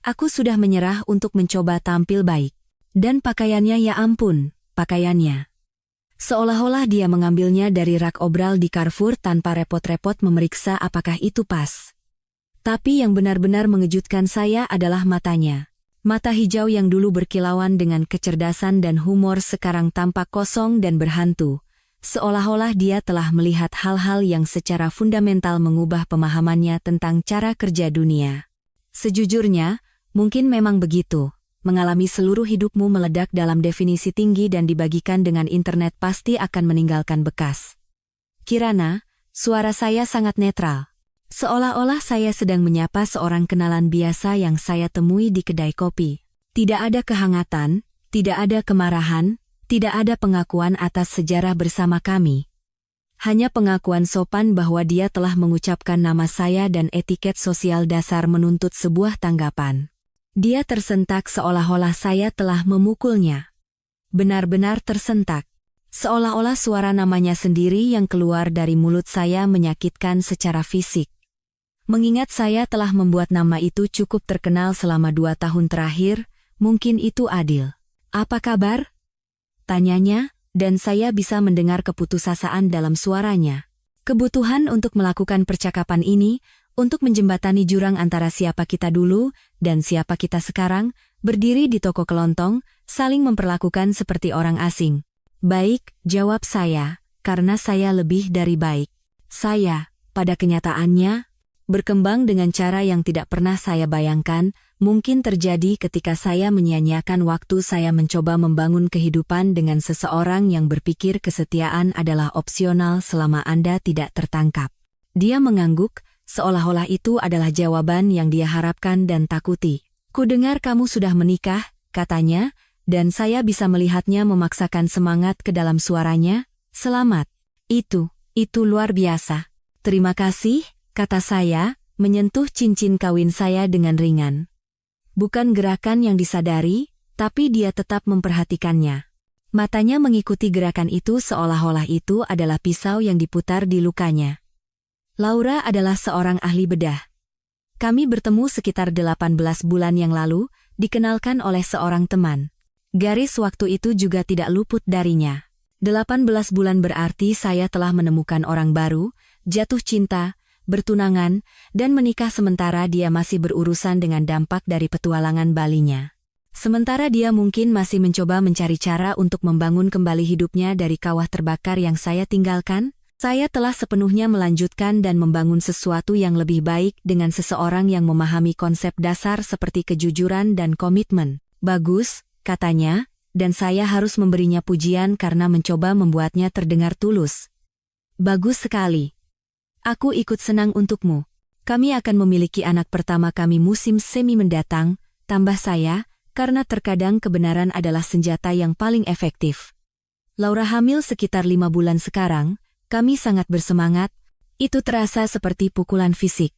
S1: aku sudah menyerah untuk mencoba tampil baik. Dan pakaiannya, ya ampun, pakaiannya. Seolah-olah dia mengambilnya dari rak obral di Carrefour tanpa repot-repot memeriksa apakah itu pas. Tapi yang benar-benar mengejutkan saya adalah matanya. Mata hijau yang dulu berkilauan dengan kecerdasan dan humor sekarang tampak kosong dan berhantu. Seolah-olah dia telah melihat hal-hal yang secara fundamental mengubah pemahamannya tentang cara kerja dunia. Sejujurnya, mungkin memang begitu. Mengalami seluruh hidupmu meledak dalam definisi tinggi dan dibagikan dengan internet pasti akan meninggalkan bekas. Kirana, suara saya sangat netral. Seolah-olah saya sedang menyapa seorang kenalan biasa yang saya temui di kedai kopi. Tidak ada kehangatan, tidak ada kemarahan, tidak ada pengakuan atas sejarah bersama kami. Hanya pengakuan sopan bahwa dia telah mengucapkan nama saya dan etiket sosial dasar menuntut sebuah tanggapan. Dia tersentak seolah-olah saya telah memukulnya. Benar-benar tersentak. Seolah-olah suara namanya sendiri yang keluar dari mulut saya menyakitkan secara fisik. Mengingat saya telah membuat nama itu cukup terkenal selama 2 tahun terakhir, mungkin itu adil. Apa kabar? Tanyanya, dan saya bisa mendengar keputusasaan dalam suaranya. Kebutuhan untuk melakukan percakapan ini, untuk menjembatani jurang antara siapa kita dulu dan siapa kita sekarang, berdiri di toko kelontong, saling memperlakukan seperti orang asing. Baik, jawab saya, karena saya lebih dari baik. Saya, pada kenyataannya, berkembang dengan cara yang tidak pernah saya bayangkan, mungkin terjadi ketika saya menyia-nyiakan waktu saya mencoba membangun kehidupan dengan seseorang yang berpikir kesetiaan adalah opsional selama Anda tidak tertangkap. Dia mengangguk, seolah-olah itu adalah jawaban yang dia harapkan dan takuti. Kudengar kamu sudah menikah, katanya, dan saya bisa melihatnya memaksakan semangat ke dalam suaranya. Selamat. Itu luar biasa. Terima kasih, kata saya, menyentuh cincin kawin saya dengan ringan. Bukan gerakan yang disadari, tapi dia tetap memperhatikannya. Matanya mengikuti gerakan itu seolah-olah itu adalah pisau yang diputar di lukanya. Laura adalah seorang ahli bedah. Kami bertemu sekitar 18 bulan yang lalu, dikenalkan oleh seorang teman. Garis waktu itu juga tidak luput darinya. 18 bulan berarti saya telah menemukan orang baru, jatuh cinta, bertunangan, dan menikah sementara dia masih berurusan dengan dampak dari petualangan Balinya. Sementara dia mungkin masih mencoba mencari cara untuk membangun kembali hidupnya dari kawah terbakar yang saya tinggalkan, saya telah sepenuhnya melanjutkan dan membangun sesuatu yang lebih baik dengan seseorang yang memahami konsep dasar seperti kejujuran dan komitmen. Bagus, katanya, dan saya harus memberinya pujian karena mencoba membuatnya terdengar tulus. Bagus sekali. Aku ikut senang untukmu. Kami akan memiliki anak pertama kami musim semi mendatang, tambah saya, karena terkadang kebenaran adalah senjata yang paling efektif. Laura hamil sekitar 5 bulan sekarang, kami sangat bersemangat, itu terasa seperti pukulan fisik.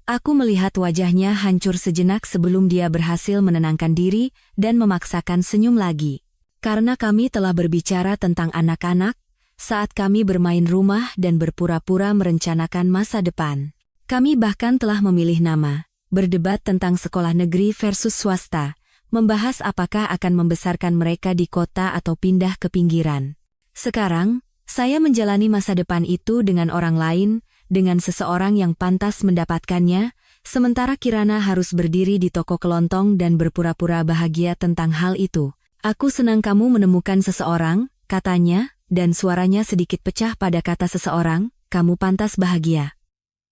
S1: Aku melihat wajahnya hancur sejenak sebelum dia berhasil menenangkan diri dan memaksakan senyum lagi. Karena kami telah berbicara tentang anak-anak, saat kami bermain rumah dan berpura-pura merencanakan masa depan. Kami bahkan telah memilih nama, berdebat tentang sekolah negeri versus swasta, membahas apakah akan membesarkan mereka di kota atau pindah ke pinggiran. Sekarang, saya menjalani masa depan itu dengan orang lain, dengan seseorang yang pantas mendapatkannya, sementara Kirana harus berdiri di toko kelontong dan berpura-pura bahagia tentang hal itu. Aku senang kamu menemukan seseorang, katanya, dan suaranya sedikit pecah pada kata seseorang, kamu pantas bahagia.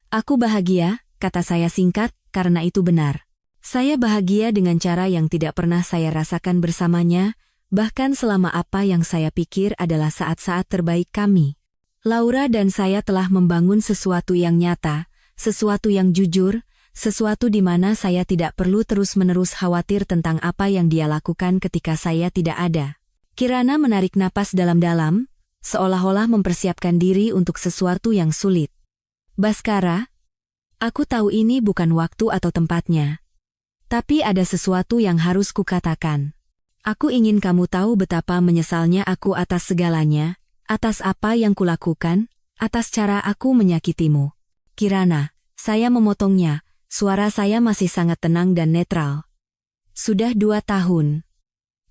S1: Aku bahagia, kata saya singkat, karena itu benar. Saya bahagia dengan cara yang tidak pernah saya rasakan bersamanya, bahkan selama apa yang saya pikir adalah saat-saat terbaik kami. Laura dan saya telah membangun sesuatu yang nyata, sesuatu yang jujur, sesuatu di mana saya tidak perlu terus-menerus khawatir tentang apa yang dia lakukan ketika saya tidak ada. Kirana menarik napas dalam-dalam, seolah-olah mempersiapkan diri untuk sesuatu yang sulit. Baskara, aku tahu ini bukan waktu atau tempatnya. Tapi ada sesuatu yang harus kukatakan. Aku ingin kamu tahu betapa menyesalnya aku atas segalanya, atas apa yang kulakukan, atas cara aku menyakitimu. Kirana, saya memotongnya, suara saya masih sangat tenang dan netral. Sudah 2 tahun.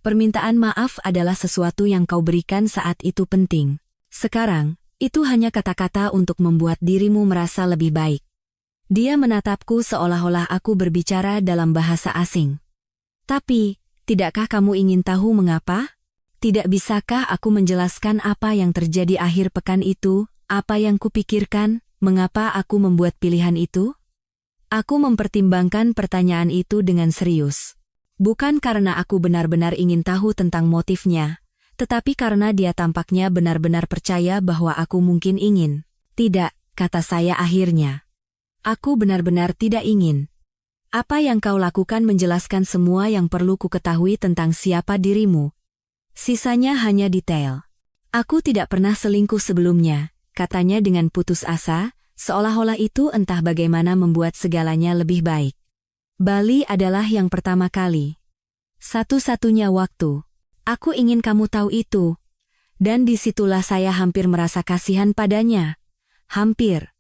S1: Permintaan maaf adalah sesuatu yang kau berikan saat itu penting. Sekarang, itu hanya kata-kata untuk membuat dirimu merasa lebih baik. Dia menatapku seolah-olah aku berbicara dalam bahasa asing. Tapi, tidakkah kamu ingin tahu mengapa? Tidak bisakah aku menjelaskan apa yang terjadi akhir pekan itu, apa yang kupikirkan, mengapa aku membuat pilihan itu? Aku mempertimbangkan pertanyaan itu dengan serius. Bukan karena aku benar-benar ingin tahu tentang motifnya, tetapi karena dia tampaknya benar-benar percaya bahwa aku mungkin ingin. Tidak, kata saya akhirnya. Aku benar-benar tidak ingin. Apa yang kau lakukan menjelaskan semua yang perlu ku ketahui tentang siapa dirimu. Sisanya hanya detail. Aku tidak pernah selingkuh sebelumnya, katanya dengan putus asa, seolah-olah itu entah bagaimana membuat segalanya lebih baik. Bali adalah yang pertama kali. Satu-satunya waktu. Aku ingin kamu tahu itu. Dan disitulah saya hampir merasa kasihan padanya. Hampir.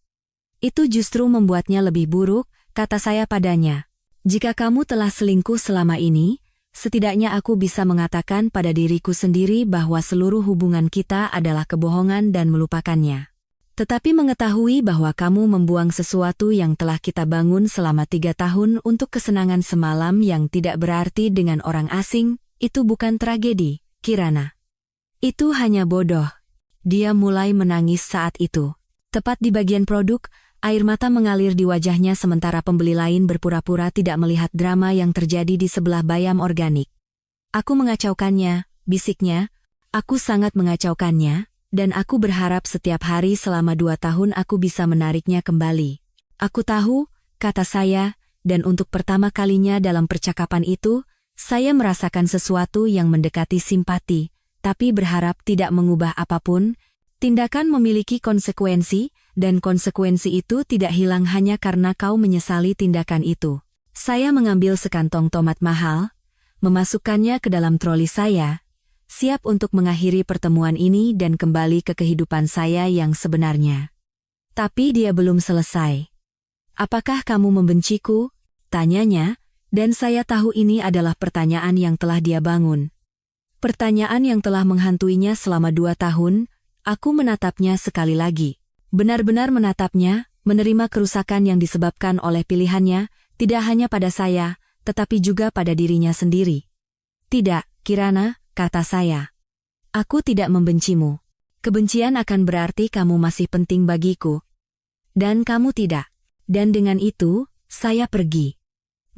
S1: Itu justru membuatnya lebih buruk, kata saya padanya. Jika kamu telah selingkuh selama ini, setidaknya aku bisa mengatakan pada diriku sendiri bahwa seluruh hubungan kita adalah kebohongan dan melupakannya. Tetapi mengetahui bahwa kamu membuang sesuatu yang telah kita bangun selama 3 tahun untuk kesenangan semalam yang tidak berarti dengan orang asing, itu bukan tragedi, Kirana. Itu hanya bodoh. Dia mulai menangis saat itu. Tepat di bagian produk, air mata mengalir di wajahnya sementara pembeli lain berpura-pura tidak melihat drama yang terjadi di sebelah bayam organik. Aku mengacaukannya, bisiknya. Aku sangat mengacaukannya. dan aku berharap setiap hari selama 2 tahun aku bisa menariknya kembali. Aku tahu, kata saya, dan untuk pertama kalinya dalam percakapan itu, saya merasakan sesuatu yang mendekati simpati, tapi berharap tidak mengubah apapun. Tindakan memiliki konsekuensi, dan konsekuensi itu tidak hilang hanya karena kau menyesali tindakan itu. Saya mengambil sekantong tomat mahal, memasukkannya ke dalam troli saya, siap untuk mengakhiri pertemuan ini dan kembali ke kehidupan saya yang sebenarnya. Tapi dia belum selesai. Apakah kamu membenciku? Tanyanya, dan saya tahu ini adalah pertanyaan yang telah dia bangun. Pertanyaan yang telah menghantuinya selama 2 tahun. Aku menatapnya sekali lagi. Benar-benar menatapnya, menerima kerusakan yang disebabkan oleh pilihannya, tidak hanya pada saya, tetapi juga pada dirinya sendiri. Tidak, Kirana, kata saya. Aku tidak membencimu. Kebencian akan berarti kamu masih penting bagiku. Dan kamu tidak. Dan dengan itu, saya pergi.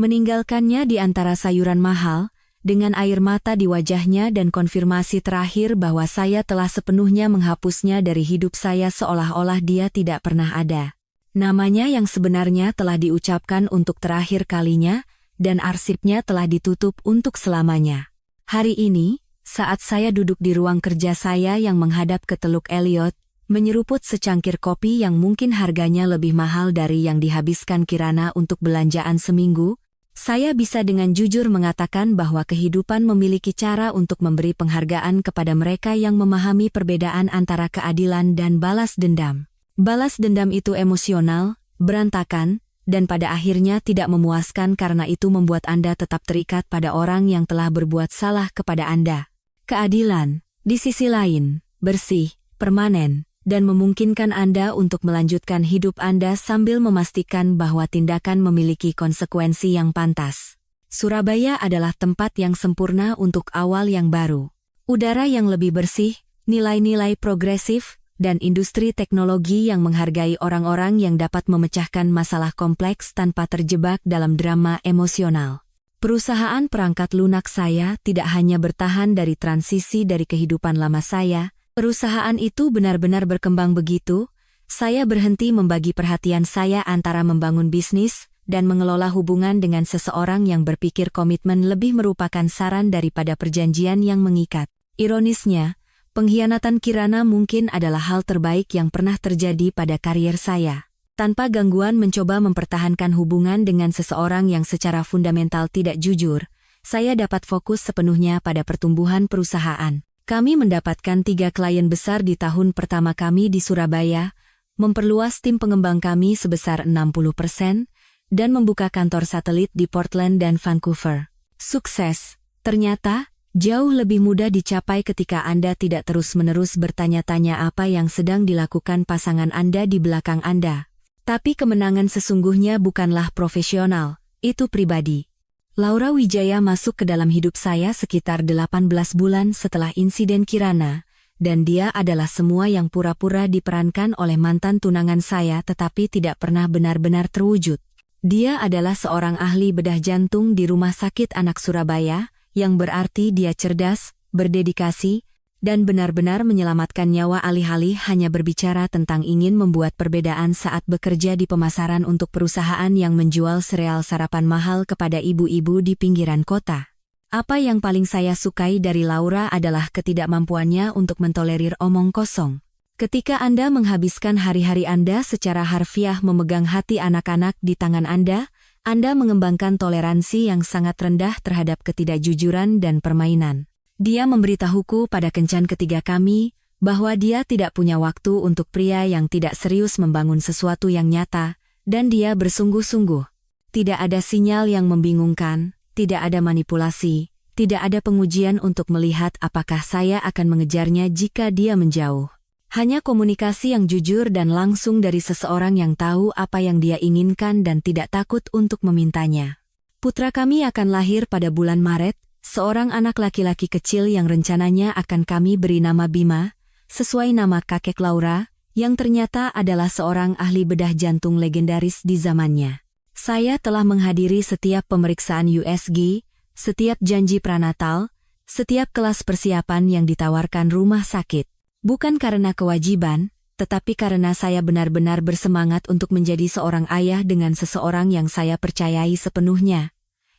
S1: Meninggalkannya di antara sayuran mahal, dengan air mata di wajahnya dan konfirmasi terakhir bahwa saya telah sepenuhnya menghapusnya dari hidup saya seolah-olah dia tidak pernah ada. Namanya yang sebenarnya telah diucapkan untuk terakhir kalinya, dan arsipnya telah ditutup untuk selamanya. Hari ini, saat saya duduk di ruang kerja saya yang menghadap ke Teluk Elliot, menyeruput secangkir kopi yang mungkin harganya lebih mahal dari yang dihabiskan Kirana untuk belanjaan seminggu, saya bisa dengan jujur mengatakan bahwa kehidupan memiliki cara untuk memberi penghargaan kepada mereka yang memahami perbedaan antara keadilan dan balas dendam. Balas dendam itu emosional, berantakan, dan pada akhirnya tidak memuaskan karena itu membuat Anda tetap terikat pada orang yang telah berbuat salah kepada Anda. Keadilan, di sisi lain, bersih, permanen, dan memungkinkan Anda untuk melanjutkan hidup Anda sambil memastikan bahwa tindakan memiliki konsekuensi yang pantas. Surabaya adalah tempat yang sempurna untuk awal yang baru. Udara yang lebih bersih, nilai-nilai progresif, dan industri teknologi yang menghargai orang-orang yang dapat memecahkan masalah kompleks tanpa terjebak dalam drama emosional. Perusahaan perangkat lunak saya tidak hanya bertahan dari transisi dari kehidupan lama saya. Perusahaan itu benar-benar berkembang begitu, saya berhenti membagi perhatian saya antara membangun bisnis dan mengelola hubungan dengan seseorang yang berpikir komitmen lebih merupakan saran daripada perjanjian yang mengikat. Ironisnya, pengkhianatan Kirana mungkin adalah hal terbaik yang pernah terjadi pada karier saya. Tanpa gangguan mencoba mempertahankan hubungan dengan seseorang yang secara fundamental tidak jujur, saya dapat fokus sepenuhnya pada pertumbuhan perusahaan. Kami mendapatkan 3 klien besar di tahun pertama kami di Surabaya, memperluas tim pengembang kami sebesar 60%, dan membuka kantor satelit di Portland dan Vancouver. Sukses, ternyata, jauh lebih mudah dicapai ketika Anda tidak terus-menerus bertanya-tanya apa yang sedang dilakukan pasangan Anda di belakang Anda. Tapi kemenangan sesungguhnya bukanlah profesional, itu pribadi. Laura Wijaya masuk ke dalam hidup saya sekitar 18 bulan setelah insiden Kirana, dan dia adalah semua yang pura-pura diperankan oleh mantan tunangan saya tetapi tidak pernah benar-benar terwujud. Dia adalah seorang ahli bedah jantung di Rumah Sakit Anak Surabaya, yang berarti dia cerdas, berdedikasi, dan benar-benar menyelamatkan nyawa alih-alih hanya berbicara tentang ingin membuat perbedaan saat bekerja di pemasaran untuk perusahaan yang menjual sereal sarapan mahal kepada ibu-ibu di pinggiran kota. Apa yang paling saya sukai dari Laura adalah ketidakmampuannya untuk mentolerir omong kosong. Ketika Anda menghabiskan hari-hari Anda secara harfiah memegang hati anak-anak di tangan Anda mengembangkan toleransi yang sangat rendah terhadap ketidakjujuran dan permainan. Dia memberitahuku pada kencan ketiga kami, bahwa dia tidak punya waktu untuk pria yang tidak serius membangun sesuatu yang nyata, dan dia bersungguh-sungguh. Tidak ada sinyal yang membingungkan, tidak ada manipulasi, tidak ada pengujian untuk melihat apakah saya akan mengejarnya jika dia menjauh. Hanya komunikasi yang jujur dan langsung dari seseorang yang tahu apa yang dia inginkan dan tidak takut untuk memintanya. Putra kami akan lahir pada bulan Maret, seorang anak laki-laki kecil yang rencananya akan kami beri nama Bima, sesuai nama kakek Laura, yang ternyata adalah seorang ahli bedah jantung legendaris di zamannya. Saya telah menghadiri setiap pemeriksaan USG, setiap janji pranatal, setiap kelas persiapan yang ditawarkan rumah sakit. Bukan karena kewajiban, tetapi karena saya benar-benar bersemangat untuk menjadi seorang ayah dengan seseorang yang saya percayai sepenuhnya.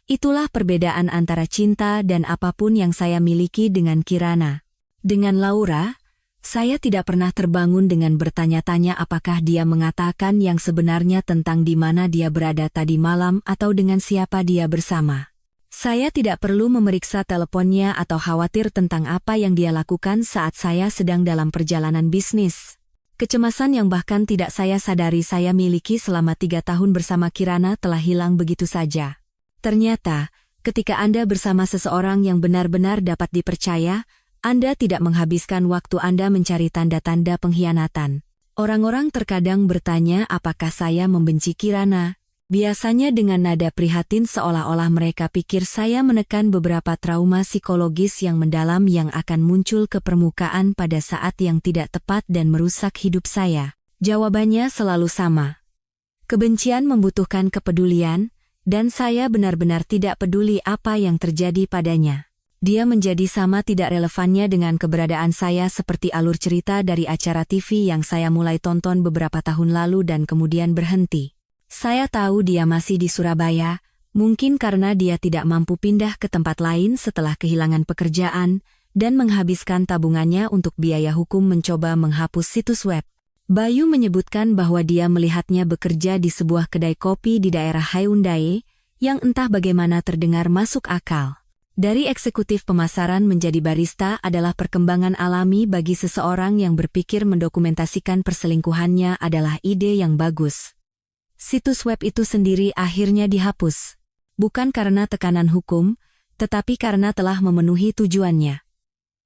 S1: Itulah perbedaan antara cinta dan apapun yang saya miliki dengan Kirana. Dengan Laura, saya tidak pernah terbangun dengan bertanya-tanya apakah dia mengatakan yang sebenarnya tentang di mana dia berada tadi malam atau dengan siapa dia bersama. Saya tidak perlu memeriksa teleponnya atau khawatir tentang apa yang dia lakukan saat saya sedang dalam perjalanan bisnis. Kecemasan yang bahkan tidak saya sadari saya miliki selama 3 tahun bersama Kirana telah hilang begitu saja. Ternyata, ketika Anda bersama seseorang yang benar-benar dapat dipercaya, Anda tidak menghabiskan waktu Anda mencari tanda-tanda pengkhianatan. Orang-orang terkadang bertanya apakah saya membenci Kirana. Biasanya dengan nada prihatin seolah-olah mereka pikir saya menekan beberapa trauma psikologis yang mendalam yang akan muncul ke permukaan pada saat yang tidak tepat dan merusak hidup saya. Jawabannya selalu sama. Kebencian membutuhkan kepedulian, dan saya benar-benar tidak peduli apa yang terjadi padanya. Dia menjadi sama tidak relevannya dengan keberadaan saya seperti alur cerita dari acara TV yang saya mulai tonton beberapa tahun lalu dan kemudian berhenti. Saya tahu dia masih di Surabaya, mungkin karena dia tidak mampu pindah ke tempat lain setelah kehilangan pekerjaan dan menghabiskan tabungannya untuk biaya hukum mencoba menghapus situs web. Bayu menyebutkan bahwa dia melihatnya bekerja di sebuah kedai kopi di daerah Hyundai, yang entah bagaimana terdengar masuk akal. Dari eksekutif pemasaran menjadi barista adalah perkembangan alami bagi seseorang yang berpikir mendokumentasikan perselingkuhannya adalah ide yang bagus. Situs web itu sendiri akhirnya dihapus. Bukan karena tekanan hukum, tetapi karena telah memenuhi tujuannya.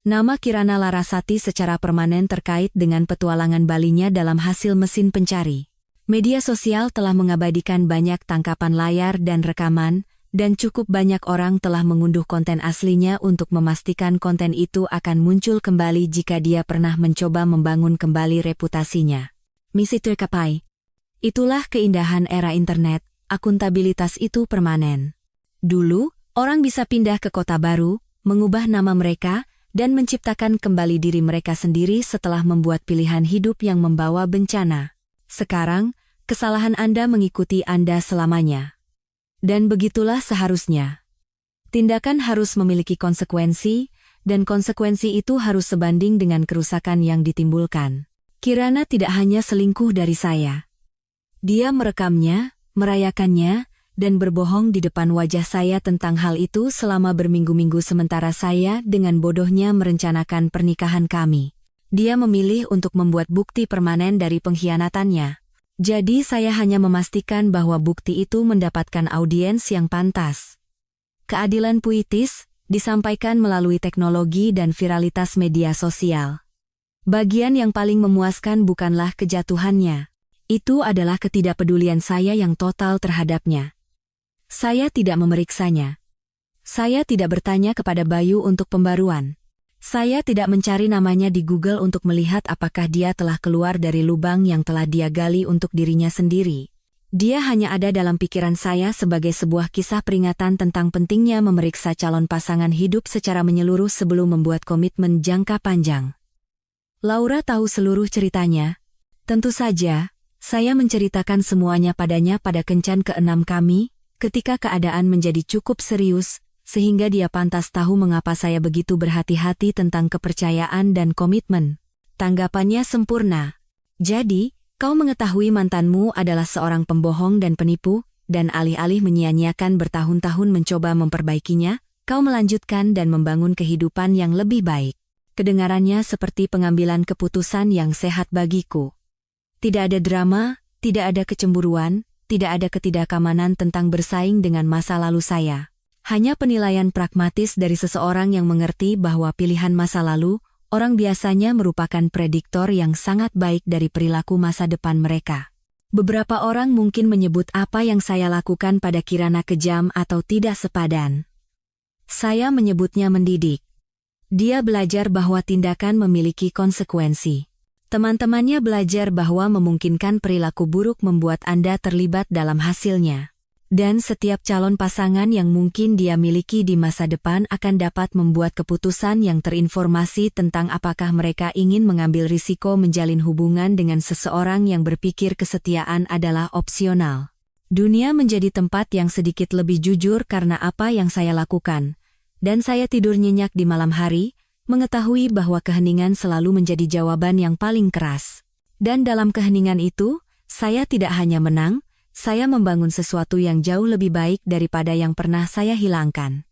S1: Nama Kirana Larasati secara permanen terkait dengan petualangan Balinya dalam hasil mesin pencari. Media sosial telah mengabadikan banyak tangkapan layar dan rekaman, dan cukup banyak orang telah mengunduh konten aslinya untuk memastikan konten itu akan muncul kembali jika dia pernah mencoba membangun kembali reputasinya. Misi tercapai. Itulah keindahan era internet, akuntabilitas itu permanen. Dulu, orang bisa pindah ke kota baru, mengubah nama mereka, dan menciptakan kembali diri mereka sendiri setelah membuat pilihan hidup yang membawa bencana. Sekarang, kesalahan Anda mengikuti Anda selamanya. Dan begitulah seharusnya. Tindakan harus memiliki konsekuensi, dan konsekuensi itu harus sebanding dengan kerusakan yang ditimbulkan. Kirana tidak hanya selingkuh dari saya. Dia merekamnya, merayakannya, dan berbohong di depan wajah saya tentang hal itu selama berminggu-minggu sementara saya dengan bodohnya merencanakan pernikahan kami. Dia memilih untuk membuat bukti permanen dari pengkhianatannya. Jadi saya hanya memastikan bahwa bukti itu mendapatkan audiens yang pantas. Keadilan puitis disampaikan melalui teknologi dan viralitas media sosial. Bagian yang paling memuaskan bukanlah kejatuhannya. Itu adalah ketidakpedulian saya yang total terhadapnya. Saya tidak memeriksanya. Saya tidak bertanya kepada Bayu untuk pembaruan. Saya tidak mencari namanya di Google untuk melihat apakah dia telah keluar dari lubang yang telah dia gali untuk dirinya sendiri. Dia hanya ada dalam pikiran saya sebagai sebuah kisah peringatan tentang pentingnya memeriksa calon pasangan hidup secara menyeluruh sebelum membuat komitmen jangka panjang. Laura tahu seluruh ceritanya. Tentu saja, saya menceritakan semuanya padanya pada kencan ke-6 kami, ketika keadaan menjadi cukup serius, sehingga dia pantas tahu mengapa saya begitu berhati-hati tentang kepercayaan dan komitmen. Tanggapannya sempurna. Jadi, kau mengetahui mantanmu adalah seorang pembohong dan penipu, dan alih-alih menyia-nyiakan bertahun-tahun mencoba memperbaikinya, kau melanjutkan dan membangun kehidupan yang lebih baik. Kedengarannya seperti pengambilan keputusan yang sehat bagiku. Tidak ada drama, tidak ada kecemburuan, tidak ada ketidakamanan tentang bersaing dengan masa lalu saya. Hanya penilaian pragmatis dari seseorang yang mengerti bahwa pilihan masa lalu, orang biasanya merupakan prediktor yang sangat baik dari perilaku masa depan mereka. Beberapa orang mungkin menyebut apa yang saya lakukan pada Kirana kejam atau tidak sepadan. Saya menyebutnya mendidik. Dia belajar bahwa tindakan memiliki konsekuensi. Teman-temannya belajar bahwa memungkinkan perilaku buruk membuat Anda terlibat dalam hasilnya. Dan setiap calon pasangan yang mungkin dia miliki di masa depan akan dapat membuat keputusan yang terinformasi tentang apakah mereka ingin mengambil risiko menjalin hubungan dengan seseorang yang berpikir kesetiaan adalah opsional. Dunia menjadi tempat yang sedikit lebih jujur karena apa yang saya lakukan. Dan saya tidur nyenyak di malam hari, mengetahui bahwa keheningan selalu menjadi jawaban yang paling keras. Dan dalam keheningan itu, saya tidak hanya menang, saya membangun sesuatu yang jauh lebih baik daripada yang pernah saya hilangkan.